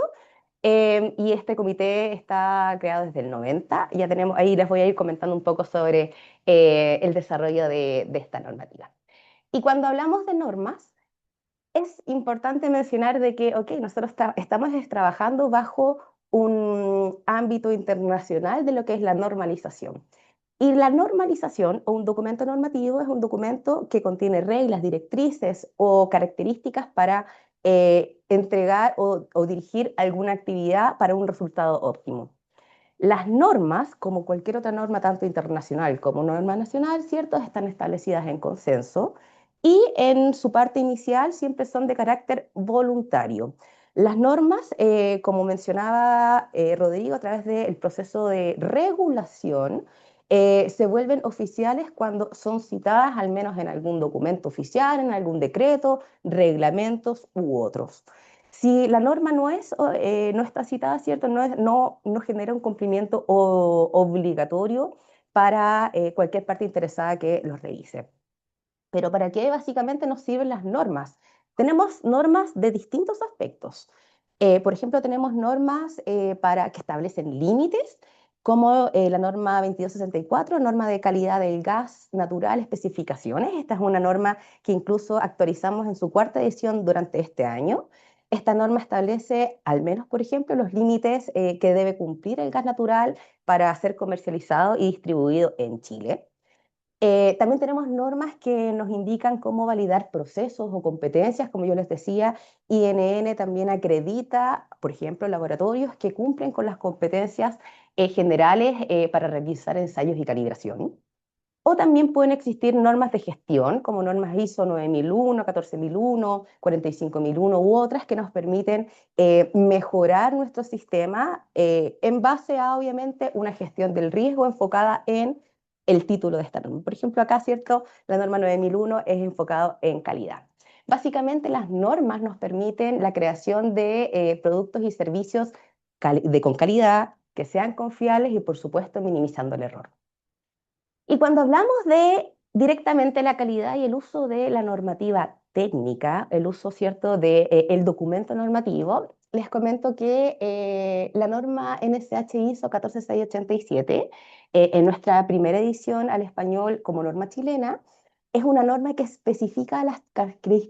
Y este comité está creado desde el 90. Ya tenemos, ahí les voy a ir comentando un poco sobre el desarrollo de esta normativa. Y cuando hablamos de normas, es importante mencionar de que, ok, nosotros estamos trabajando bajo un ámbito internacional de lo que es la normalización. Y la normalización o un documento normativo es un documento que contiene reglas, directrices o características para entregar o dirigir alguna actividad para un resultado óptimo. Las normas, como cualquier otra norma, tanto internacional como norma nacional, ¿cierto?, están establecidas en consenso y en su parte inicial siempre son de carácter voluntario. Las normas, como mencionaba Rodrigo, a través del proceso de regulación, se vuelven oficiales cuando son citadas al menos en algún documento oficial, en algún decreto, reglamentos u otros. Si la norma no está citada, ¿cierto? No genera un cumplimiento obligatorio para cualquier parte interesada que los revise. Pero ¿para qué básicamente nos sirven las normas? Tenemos normas de distintos aspectos. Por ejemplo, tenemos normas que establecen límites, como la norma 2264, norma de calidad del gas natural, especificaciones. Esta es una norma que incluso actualizamos en su cuarta edición durante este año. Esta norma establece, al menos, por ejemplo, los límites que debe cumplir el gas natural para ser comercializado y distribuido en Chile. También tenemos normas que nos indican cómo validar procesos o competencias, como yo les decía. INN también acredita, por ejemplo, laboratorios que cumplen con las competencias generales para realizar ensayos y calibración. O también pueden existir normas de gestión, como normas ISO 9001, 14001, 45001 u otras que nos permiten mejorar nuestro sistema en base a, obviamente, una gestión del riesgo enfocada en el título de esta norma. Por ejemplo, acá, ¿cierto? La norma 9001 es enfocado en calidad. Básicamente, las normas nos permiten la creación de productos y servicios con calidad, que sean confiables y, por supuesto, minimizando el error. Y cuando hablamos de directamente la calidad y el uso de la normativa técnica, el uso, ¿cierto?, del documento normativo, les comento que la norma NSH ISO 14687, en nuestra primera edición al español como norma chilena, Es una norma que especifica las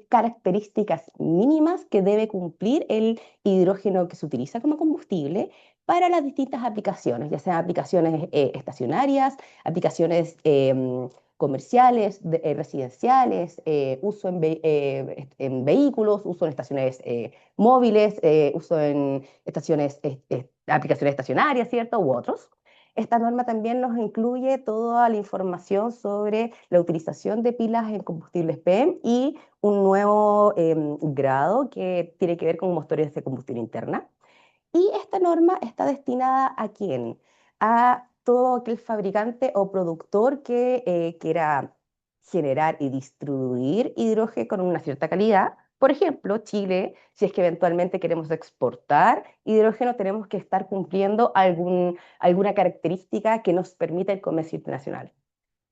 características mínimas que debe cumplir el hidrógeno que se utiliza como combustible para las distintas aplicaciones, ya sean aplicaciones estacionarias, aplicaciones comerciales, residenciales, uso en vehículos, uso en estaciones móviles, uso en aplicaciones estacionarias, ¿cierto? U otros. Esta norma también nos incluye toda la información sobre la utilización de pilas en combustibles PEM y un nuevo grado que tiene que ver con motores de combustión interna. Y esta norma está destinada ¿a quién? A todo aquel fabricante o productor que quiera generar y distribuir hidrógeno con una cierta calidad. Por ejemplo, Chile, si es que eventualmente queremos exportar hidrógeno, tenemos que estar cumpliendo alguna característica que nos permita el comercio internacional.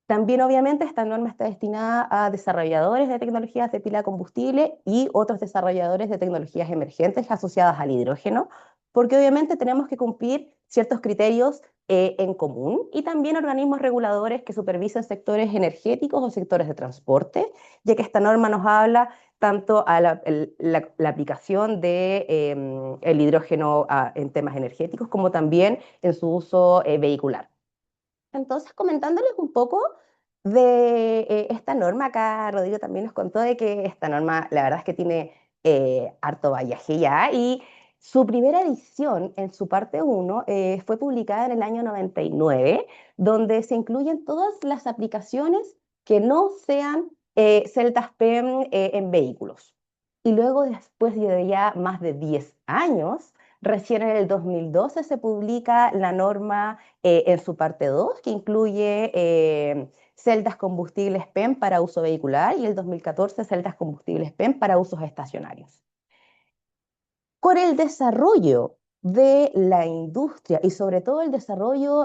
También, obviamente, esta norma está destinada a desarrolladores de tecnologías de pila de combustible y otros desarrolladores de tecnologías emergentes asociadas al hidrógeno, porque obviamente tenemos que cumplir ciertos criterios en común y también organismos reguladores que supervisan sectores energéticos o sectores de transporte, ya que esta norma nos habla tanto a la aplicación de el hidrógeno en temas energéticos como también en su uso vehicular. Entonces, comentándoles un poco de esta norma, acá Rodrigo también nos contó de que esta norma, la verdad es que tiene harto ballaje ya, y su primera edición, en su parte 1, fue publicada en el año 99, donde se incluyen todas las aplicaciones que no sean celdas PEM en vehículos. Y luego, después de ya más de 10 años, recién en el 2012 se publica la norma en su parte 2, que incluye celdas combustibles PEM para uso vehicular, y el 2014 celdas combustibles PEM para usos estacionarios. Con el desarrollo de la industria y sobre todo el desarrollo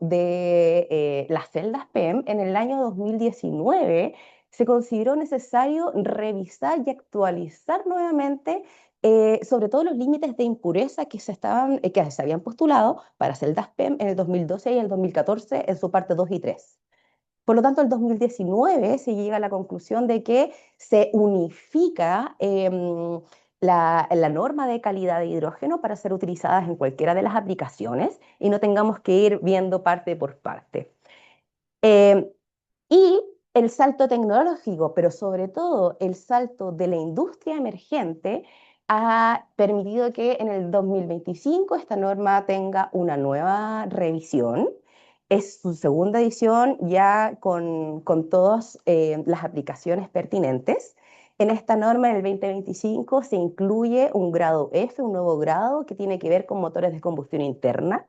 de las celdas PEM, en el año 2019 se consideró necesario revisar y actualizar nuevamente sobre todo los límites de impureza que que se habían postulado para celdas PEM en el 2012 y el 2014 en su parte 2 y 3. Por lo tanto, en el 2019 se llega a la conclusión de que se unifica la norma de calidad de hidrógeno para ser utilizadas en cualquiera de las aplicaciones y no tengamos que ir viendo parte por parte. Eh, y el salto tecnológico, pero sobre todo el salto de la industria emergente, ha permitido que en el 2025 esta norma tenga una nueva revisión. Es su segunda edición ya con todas las aplicaciones pertinentes. En esta norma, en el 2025, se incluye un grado F, un nuevo grado que tiene que ver con motores de combustión interna.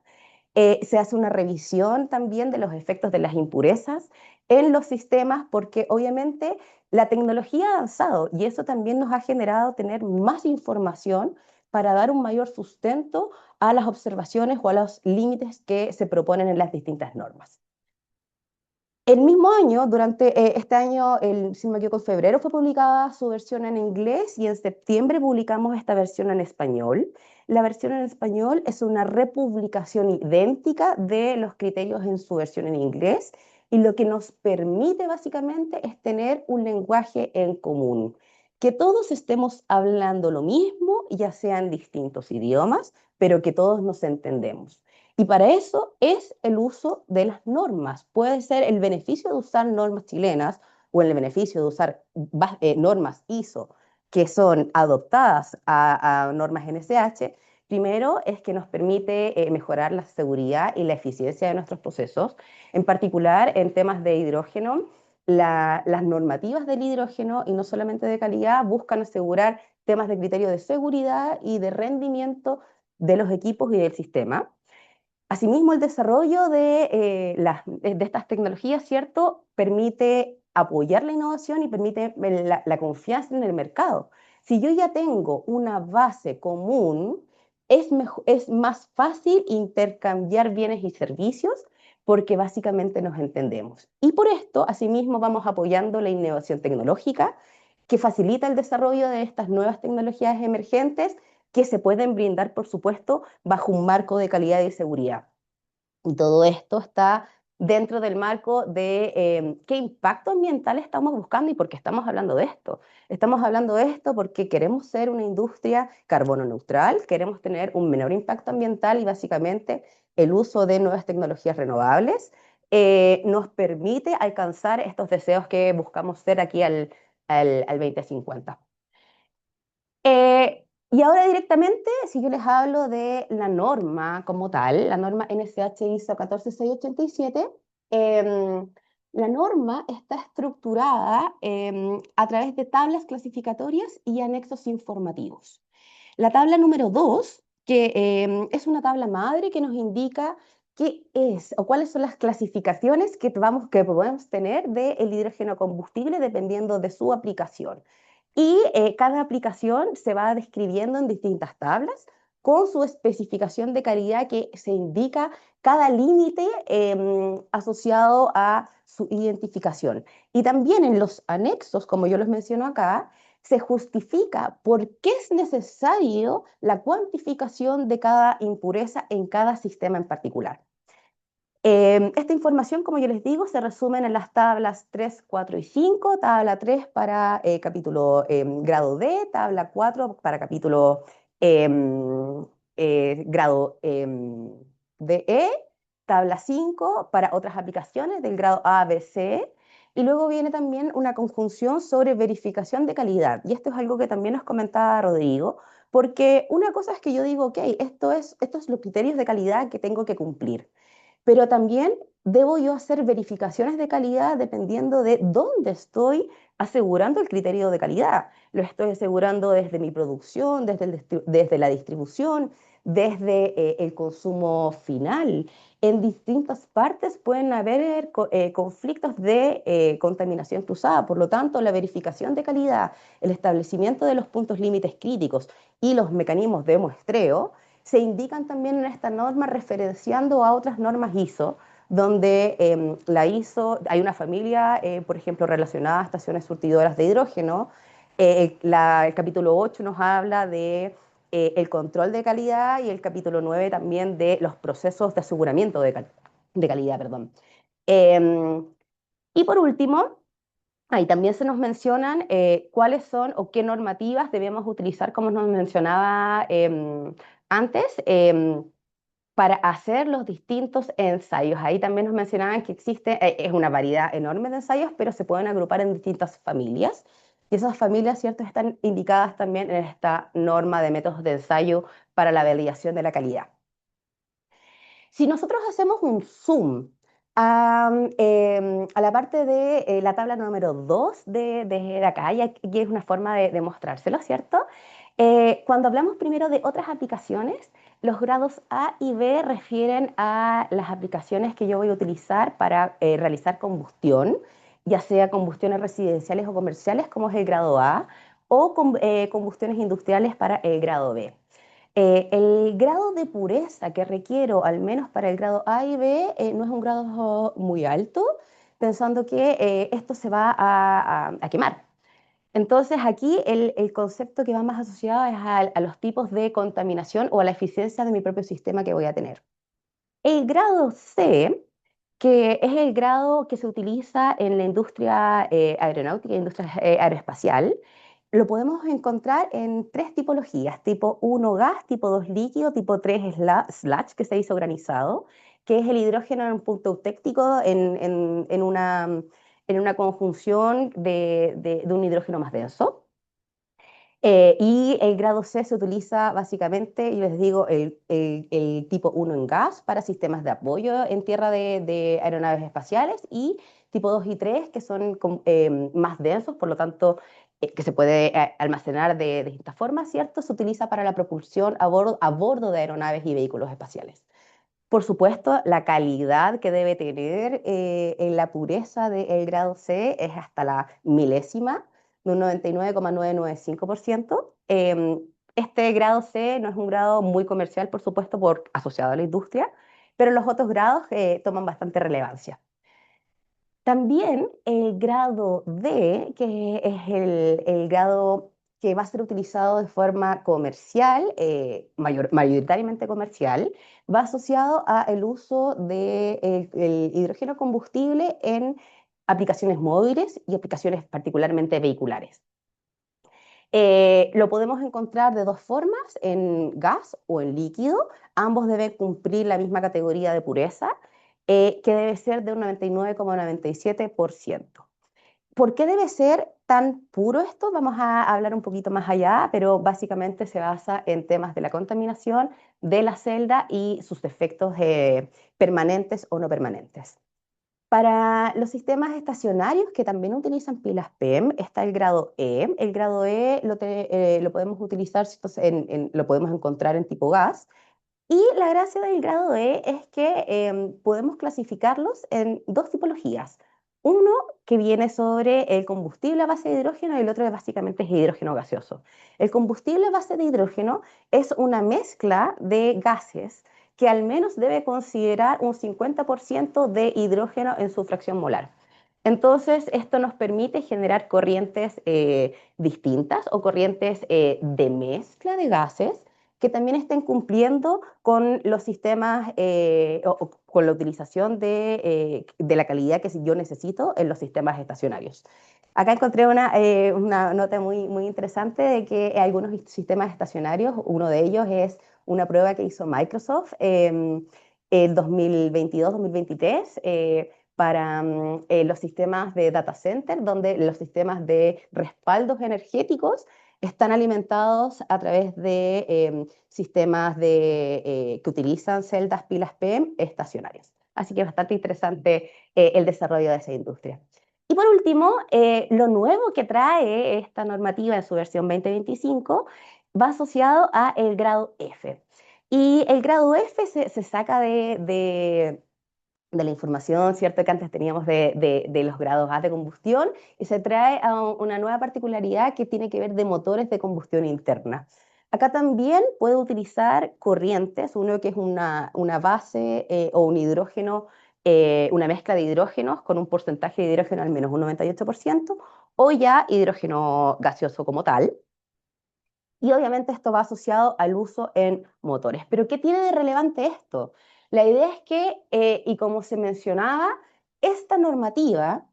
Se hace una revisión también de los efectos de las impurezas en los sistemas, porque obviamente la tecnología ha avanzado y eso también nos ha generado tener más información para dar un mayor sustento a las observaciones o a los límites que se proponen en las distintas normas. El mismo año, durante este año, si no me equivoco, en febrero fue publicada su versión en inglés y en septiembre publicamos esta versión en español. La versión en español es una republicación idéntica de los criterios en su versión en inglés y lo que nos permite básicamente es tener un lenguaje en común, que todos estemos hablando lo mismo, ya sean distintos idiomas, pero que todos nos entendemos. Y para eso es el uso de las normas. Puede ser el beneficio de usar normas chilenas o el beneficio de usar normas ISO que son adoptadas a normas NSH. Primero es que nos permite mejorar la seguridad y la eficiencia de nuestros procesos. En particular, en temas de hidrógeno, las normativas del hidrógeno, y no solamente de calidad, buscan asegurar temas de criterio de seguridad y de rendimiento de los equipos y del sistema. Asimismo, el desarrollo de estas tecnologías, ¿cierto?, permite apoyar la innovación y permite la confianza en el mercado. Si yo ya tengo una base común, es más fácil intercambiar bienes y servicios porque básicamente nos entendemos. Y por esto, asimismo, vamos apoyando la innovación tecnológica que facilita el desarrollo de estas nuevas tecnologías emergentes que se pueden brindar, por supuesto, bajo un marco de calidad y seguridad. Y todo esto está dentro del marco de qué impacto ambiental estamos buscando y por qué estamos hablando de esto. Estamos hablando de esto porque queremos ser una industria carbono neutral, queremos tener un menor impacto ambiental y básicamente el uso de nuevas tecnologías renovables nos permite alcanzar estos deseos que buscamos ser aquí al 2050. Y ahora directamente, si yo les hablo de la norma como tal, la norma NSH ISO 14687, em, la norma está estructurada a través de tablas clasificatorias y anexos informativos. La tabla número 2, que es una tabla madre que nos indica qué es o cuáles son las clasificaciones que podemos tener del hidrógeno combustible dependiendo de su aplicación. Y cada aplicación se va describiendo en distintas tablas con su especificación de calidad que se indica cada límite asociado a su identificación. Y también en los anexos, como yo los menciono acá, se justifica por qué es necesario la cuantificación de cada impureza en cada sistema en particular. Esta información, como yo les digo, se resume en las tablas 3, 4 y 5. Tabla 3 para capítulo grado D, tabla 4 para capítulo grado DE, tabla 5 para otras aplicaciones del grado A, B, C. Y luego viene también una conjunción sobre verificación de calidad. Y esto es algo que también nos comentaba Rodrigo, porque una cosa es que yo digo, ok, estos los criterios de calidad que tengo que cumplir, pero también debo yo hacer verificaciones de calidad dependiendo de dónde estoy asegurando el criterio de calidad. Lo estoy asegurando desde mi producción, desde la distribución, desde el consumo final. En distintas partes pueden haber conflictos de contaminación cruzada. Por lo tanto, la verificación de calidad, el establecimiento de los puntos límites críticos y los mecanismos de muestreo se indican también en esta norma referenciando a otras normas ISO, donde la ISO, hay una familia, por ejemplo, relacionada a estaciones surtidoras de hidrógeno. El capítulo 8 nos habla de el control de calidad y el capítulo 9 también de los procesos de aseguramiento de calidad. Perdón. Y por último, ahí también se nos mencionan cuáles son o qué normativas debemos utilizar, como nos mencionaba antes, para hacer los distintos ensayos. Ahí también nos mencionaban que existe, es una variedad enorme de ensayos, pero se pueden agrupar en distintas familias. Y esas familias, ¿cierto?, están indicadas también en esta norma de métodos de ensayo para la validación de la calidad. Si nosotros hacemos un zoom a la parte de la tabla número 2 de acá, y aquí es una forma de mostrárselo, ¿cierto? Cuando hablamos primero de otras aplicaciones, los grados A y B refieren a las aplicaciones que yo voy a utilizar para realizar combustión, ya sea combustiones residenciales o comerciales, como es el grado A, o combustiones industriales para el grado B. El grado de pureza que requiero, al menos para el grado A y B, no es un grado muy alto, pensando que esto se va a quemar. Entonces aquí el concepto que va más asociado es a los tipos de contaminación o a la eficiencia de mi propio sistema que voy a tener. El grado C, que es el grado que se utiliza en la industria aeronáutica e industria aeroespacial, lo podemos encontrar en tres tipologías: tipo 1 gas, tipo 2 líquido, tipo 3 sludge, que se hizo granizado, que es el hidrógeno en un punto eutectico en una conjunción de un hidrógeno más denso. Y el grado C se utiliza básicamente, y les digo, el tipo 1 en gas para sistemas de apoyo en tierra de aeronaves espaciales, y tipo 2 y 3 que son más densos, por lo tanto, que se puede almacenar de distintas formas, ¿cierto? Se utiliza para la propulsión a bordo de aeronaves y vehículos espaciales. Por supuesto, la calidad que debe tener en la pureza del grado C es hasta la milésima, de un 99,995%. Este grado C no es un grado muy comercial, por supuesto, asociado a la industria, pero los otros grados toman bastante relevancia. También el grado D, que es el grado que va a ser utilizado de forma comercial, mayoritariamente comercial, va asociado al uso del el hidrógeno combustible en aplicaciones móviles y aplicaciones particularmente vehiculares. Lo podemos encontrar de dos formas, en gas o en líquido. Ambos deben cumplir la misma categoría de pureza, que debe ser de un 99,97%. ¿Por qué debe ser tan puro esto? Vamos a hablar un poquito más allá, pero básicamente se basa en temas de la contaminación de la celda y sus efectos permanentes o no permanentes. Para los sistemas estacionarios que también utilizan pilas PEM está el grado E. El grado E lo podemos utilizar, lo podemos encontrar en tipo gas. Y la gracia del grado E es que podemos clasificarlos en dos tipologías. Uno que viene sobre el combustible a base de hidrógeno y el otro básicamente es hidrógeno gaseoso. El combustible a base de hidrógeno es una mezcla de gases que al menos debe considerar un 50% de hidrógeno en su fracción molar. Entonces, esto nos permite generar corrientes distintas o corrientes de mezcla de gases que también estén cumpliendo con los sistemas o con la utilización de la calidad que yo necesito en los sistemas estacionarios. Acá encontré una nota muy interesante de que algunos sistemas estacionarios, uno de ellos es una prueba que hizo Microsoft en 2022-2023 para los sistemas de data center, donde los sistemas de respaldos energéticos están alimentados a través de sistemas que utilizan celdas pilas PEM estacionarias. Así que es bastante interesante el desarrollo de esa industria. Y por último, lo nuevo que trae esta normativa en su versión 2025 va asociado a el grado F. Y el grado F se saca de la información, ¿cierto?, que antes teníamos de los grados A de combustión y se trae a una nueva particularidad que tiene que ver de motores de combustión interna. Acá también puede utilizar corrientes, uno que es una base o un hidrógeno, una mezcla de hidrógenos con un porcentaje de hidrógeno al menos un 98%, o ya hidrógeno gaseoso como tal. Y obviamente esto va asociado al uso en motores. ¿Pero qué tiene de relevante esto? La idea es que, y como se mencionaba, esta normativa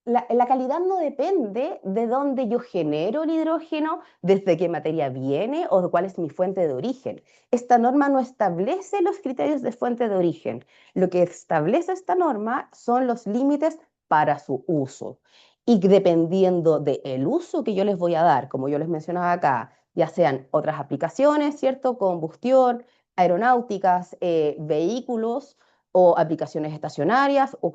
la calidad no depende de dónde yo genero el hidrógeno, desde qué materia viene o de cuál es mi fuente de origen. Esta norma no establece los criterios de fuente de origen. Lo que establece esta norma son los límites para su uso. Y dependiendo del uso que yo les voy a dar, como yo les mencionaba acá, ya sean otras aplicaciones, ¿cierto? Combustión, aeronáuticas, vehículos o aplicaciones estacionarias o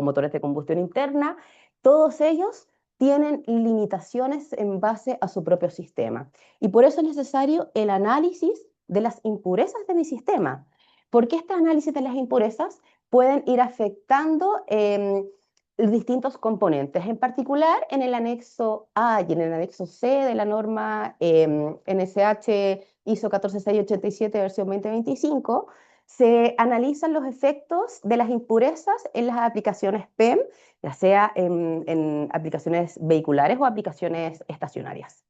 motores de combustión interna, todos ellos tienen limitaciones en base a su propio sistema. Y por eso es necesario el análisis de las impurezas de mi sistema. Porque este análisis de las impurezas pueden ir afectando distintos componentes, en particular en el anexo A y en el anexo C de la norma NSH ISO 14687 versión 2025, se analizan los efectos de las impurezas en las aplicaciones PEM, ya sea en aplicaciones vehiculares o aplicaciones estacionarias.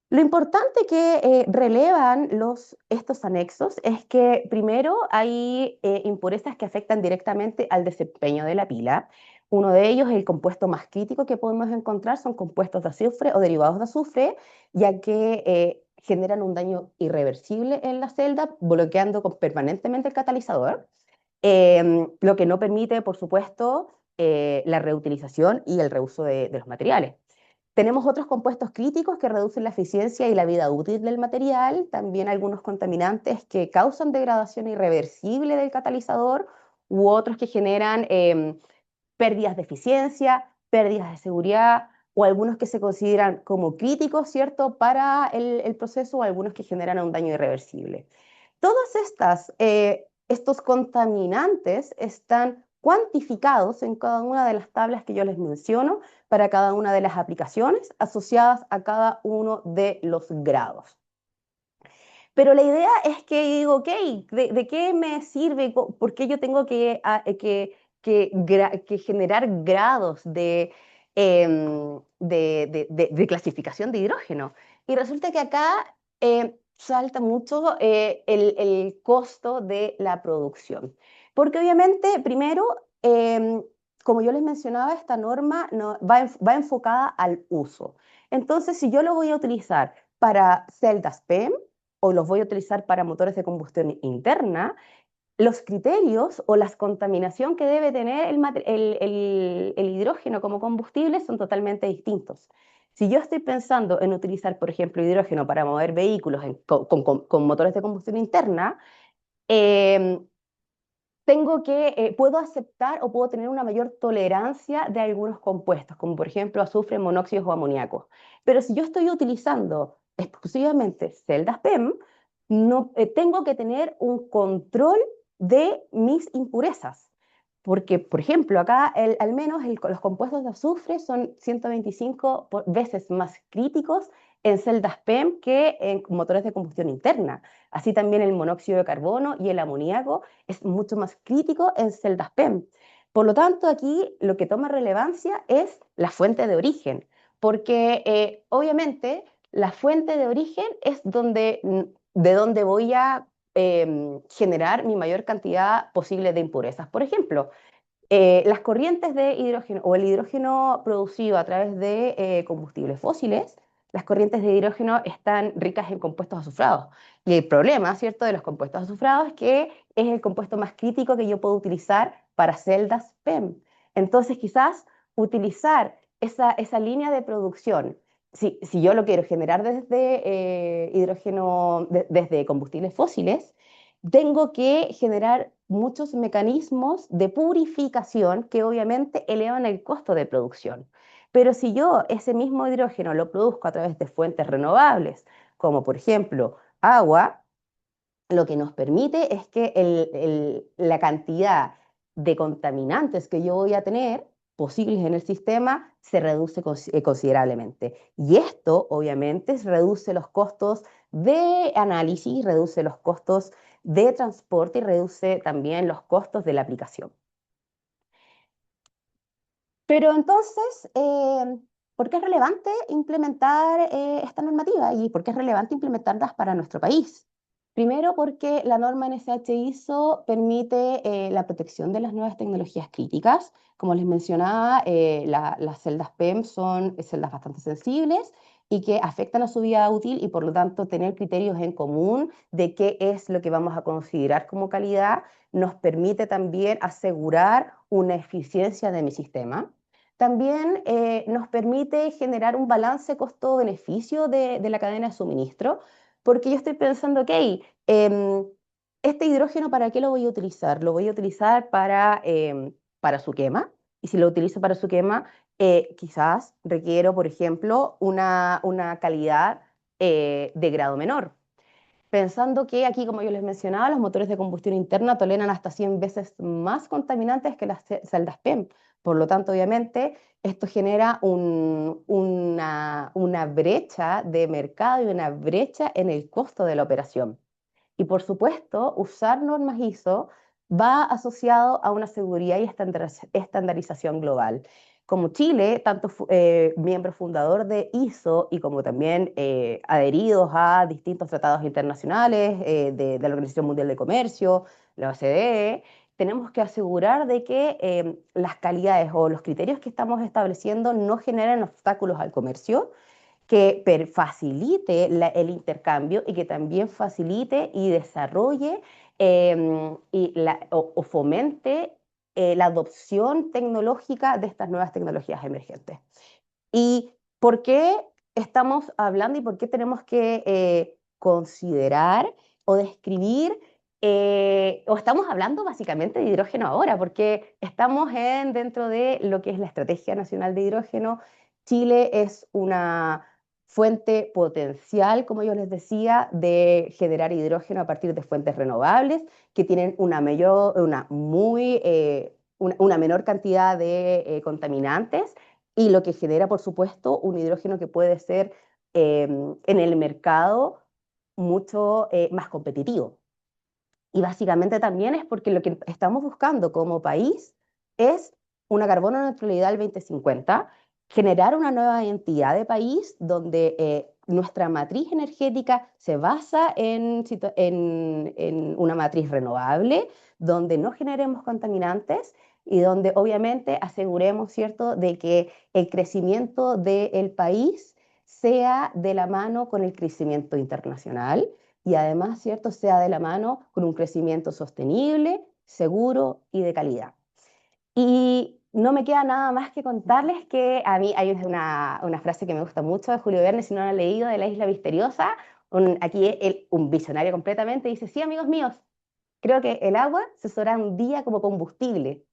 Lo importante que relevan estos anexos es que primero hay impurezas que afectan directamente al desempeño de la pila. Uno de ellos, el compuesto más crítico que podemos encontrar, son compuestos de azufre o derivados de azufre, ya que generan un daño irreversible en la celda, bloqueando permanentemente el catalizador, lo que no permite, por supuesto, la reutilización y el reuso de los materiales. Tenemos otros compuestos críticos que reducen la eficiencia y la vida útil del material, también algunos contaminantes que causan degradación irreversible del catalizador u otros que generan pérdidas de eficiencia, pérdidas de seguridad o algunos que se consideran como críticos, ¿cierto?, para el proceso o algunos que generan un daño irreversible. Todos estos contaminantes están cuantificados en cada una de las tablas que yo les menciono para cada una de las aplicaciones asociadas a cada uno de los grados. Pero la idea es que digo, ok, ¿de qué me sirve? ¿Por qué yo tengo que generar grados de de clasificación de hidrógeno. Y resulta que acá salta mucho el costo de la producción. Porque obviamente, primero, como yo les mencionaba, esta norma va enfocada al uso. Entonces, si yo lo voy a utilizar para celdas PEM o los voy a utilizar para motores de combustión interna, los criterios o la contaminación que debe tener el hidrógeno como combustible son totalmente distintos. Si yo estoy pensando en utilizar, por ejemplo, hidrógeno para mover vehículos con motores de combustión interna, eh, puedo aceptar o puedo tener una mayor tolerancia de algunos compuestos, como por ejemplo azufre, monóxidos o amoníaco. Pero si yo estoy utilizando exclusivamente celdas PEM, no, tengo que tener un control de mis impurezas. Porque, por ejemplo, acá al menos los compuestos de azufre son 125 veces más críticos en celdas PEM que en motores de combustión interna. Así también el monóxido de carbono y el amoníaco es mucho más crítico en celdas PEM. Por lo tanto, aquí lo que toma relevancia es la fuente de origen, porque obviamente la fuente de origen es de donde voy a generar mi mayor cantidad posible de impurezas. Por ejemplo, las corrientes de hidrógeno o el hidrógeno producido a través de combustibles fósiles, las corrientes de hidrógeno están ricas en compuestos azufrados. Y el problema, ¿cierto?, de los compuestos azufrados es que es el compuesto más crítico que yo puedo utilizar para celdas PEM. Entonces, quizás utilizar esa línea de producción, si yo lo quiero generar desde hidrógeno, desde combustibles fósiles, tengo que generar muchos mecanismos de purificación que obviamente elevan el costo de producción. Pero si yo ese mismo hidrógeno lo produzco a través de fuentes renovables, como por ejemplo agua, lo que nos permite es que la cantidad de contaminantes que yo voy a tener posibles en el sistema se reduce considerablemente. Y esto, obviamente, reduce los costos de análisis, reduce los costos de transporte y reduce también los costos de la aplicación. Pero entonces, ¿por qué es relevante implementar esta normativa y por qué es relevante implementarlas para nuestro país? Primero, porque la norma NSH ISO permite la protección de las nuevas tecnologías críticas. Como les mencionaba, las celdas PEM son celdas bastante sensibles y que afectan a su vida útil y por lo tanto tener criterios en común de qué es lo que vamos a considerar como calidad nos permite también asegurar una eficiencia de mi sistema. También nos permite generar un balance costo-beneficio de la cadena de suministro, porque yo estoy pensando, ok, este hidrógeno, ¿para qué lo voy a utilizar? Lo voy a utilizar para su quema, y si lo utilizo para su quema, quizás requiero, por ejemplo, una calidad de grado menor. Pensando que aquí, como yo les mencionaba, los motores de combustión interna toleran hasta 100 veces más contaminantes que las celdas PEM. Por lo tanto, obviamente, esto genera una brecha de mercado y una brecha en el costo de la operación. Y por supuesto, usar normas ISO va asociado a una seguridad y estandarización global. Como Chile, tanto miembro fundador de ISO y como también adheridos a distintos tratados internacionales de la Organización Mundial de Comercio, la OCDE, tenemos que asegurar de que las calidades o los criterios que estamos estableciendo no generen obstáculos al comercio, que facilite el intercambio y que también facilite y desarrolle o fomente la adopción tecnológica de estas nuevas tecnologías emergentes. ¿Y por qué estamos hablando y por qué tenemos que considerar o describir o estamos hablando básicamente de hidrógeno ahora? Porque estamos dentro de lo que es la Estrategia Nacional de Hidrógeno. Chile es una fuente potencial, como yo les decía, de generar hidrógeno a partir de fuentes renovables que tienen una menor cantidad de contaminantes y lo que genera, por supuesto, un hidrógeno que puede ser en el mercado mucho más competitivo. Y básicamente también es porque lo que estamos buscando como país es una carbono neutralidad al 2050 generar una nueva identidad de país donde nuestra matriz energética se basa en una matriz renovable, donde no generemos contaminantes y donde obviamente aseguremos, ¿cierto?, de que el crecimiento del país sea de la mano con el crecimiento internacional y además, ¿cierto?, sea de la mano con un crecimiento sostenible, seguro y de calidad. Y no me queda nada más que contarles que a mí hay una frase que me gusta mucho de Julio Verne, si no la han leído, de La Isla Misteriosa. Aquí un visionario completamente dice, sí, amigos míos, creo que el agua se usará un día como combustible,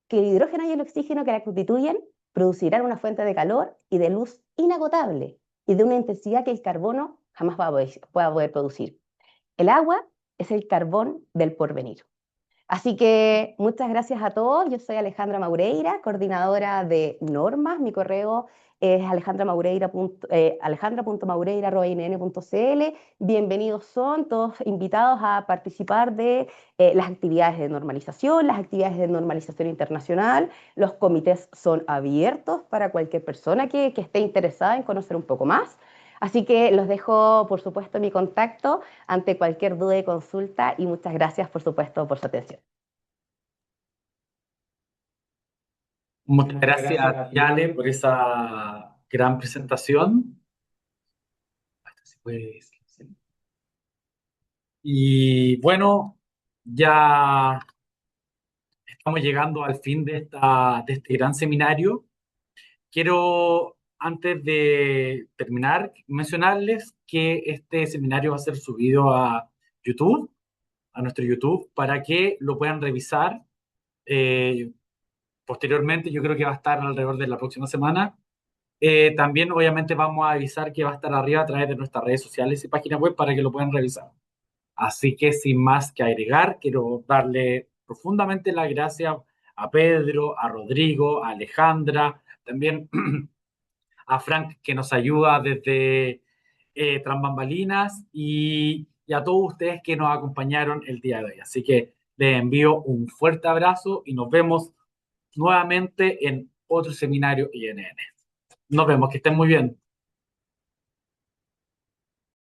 que el hidrógeno y el oxígeno que la constituyen producirán una fuente de calor y de luz inagotable y de una intensidad que el carbono jamás pueda poder producir. El agua es el carbón del porvenir. Así que muchas gracias a todos. Yo soy Alejandra Maureira, coordinadora de normas. Mi correo es alejandra.maureira.inn.cl. Bienvenidos son todos invitados a participar de las actividades de normalización internacional. Los comités son abiertos para cualquier persona que esté interesada en conocer un poco más. Así que los dejo, por supuesto, mi contacto ante cualquier duda y consulta y muchas gracias, por supuesto, por su atención. Muchas gracias, Yale, por esa gran presentación. Y bueno, ya estamos llegando al fin de este gran seminario. Quiero, antes de terminar, mencionarles que este seminario va a ser subido a YouTube, a nuestro YouTube, para que lo puedan revisar. eh, Posteriormente, yo creo que va a estar alrededor de la próxima semana. También, obviamente, vamos a avisar que va a estar arriba a través de nuestras redes sociales y página web para que lo puedan revisar. Así que, sin más que agregar, quiero darle profundamente las gracias a Pedro, a Rodrigo, a Alejandra, también a Frank, que nos ayuda desde Tras Bambalinas, y a todos ustedes que nos acompañaron el día de hoy. Así que les envío un fuerte abrazo y nos vemos nuevamente en otro seminario INN. Nos vemos, que estén muy bien.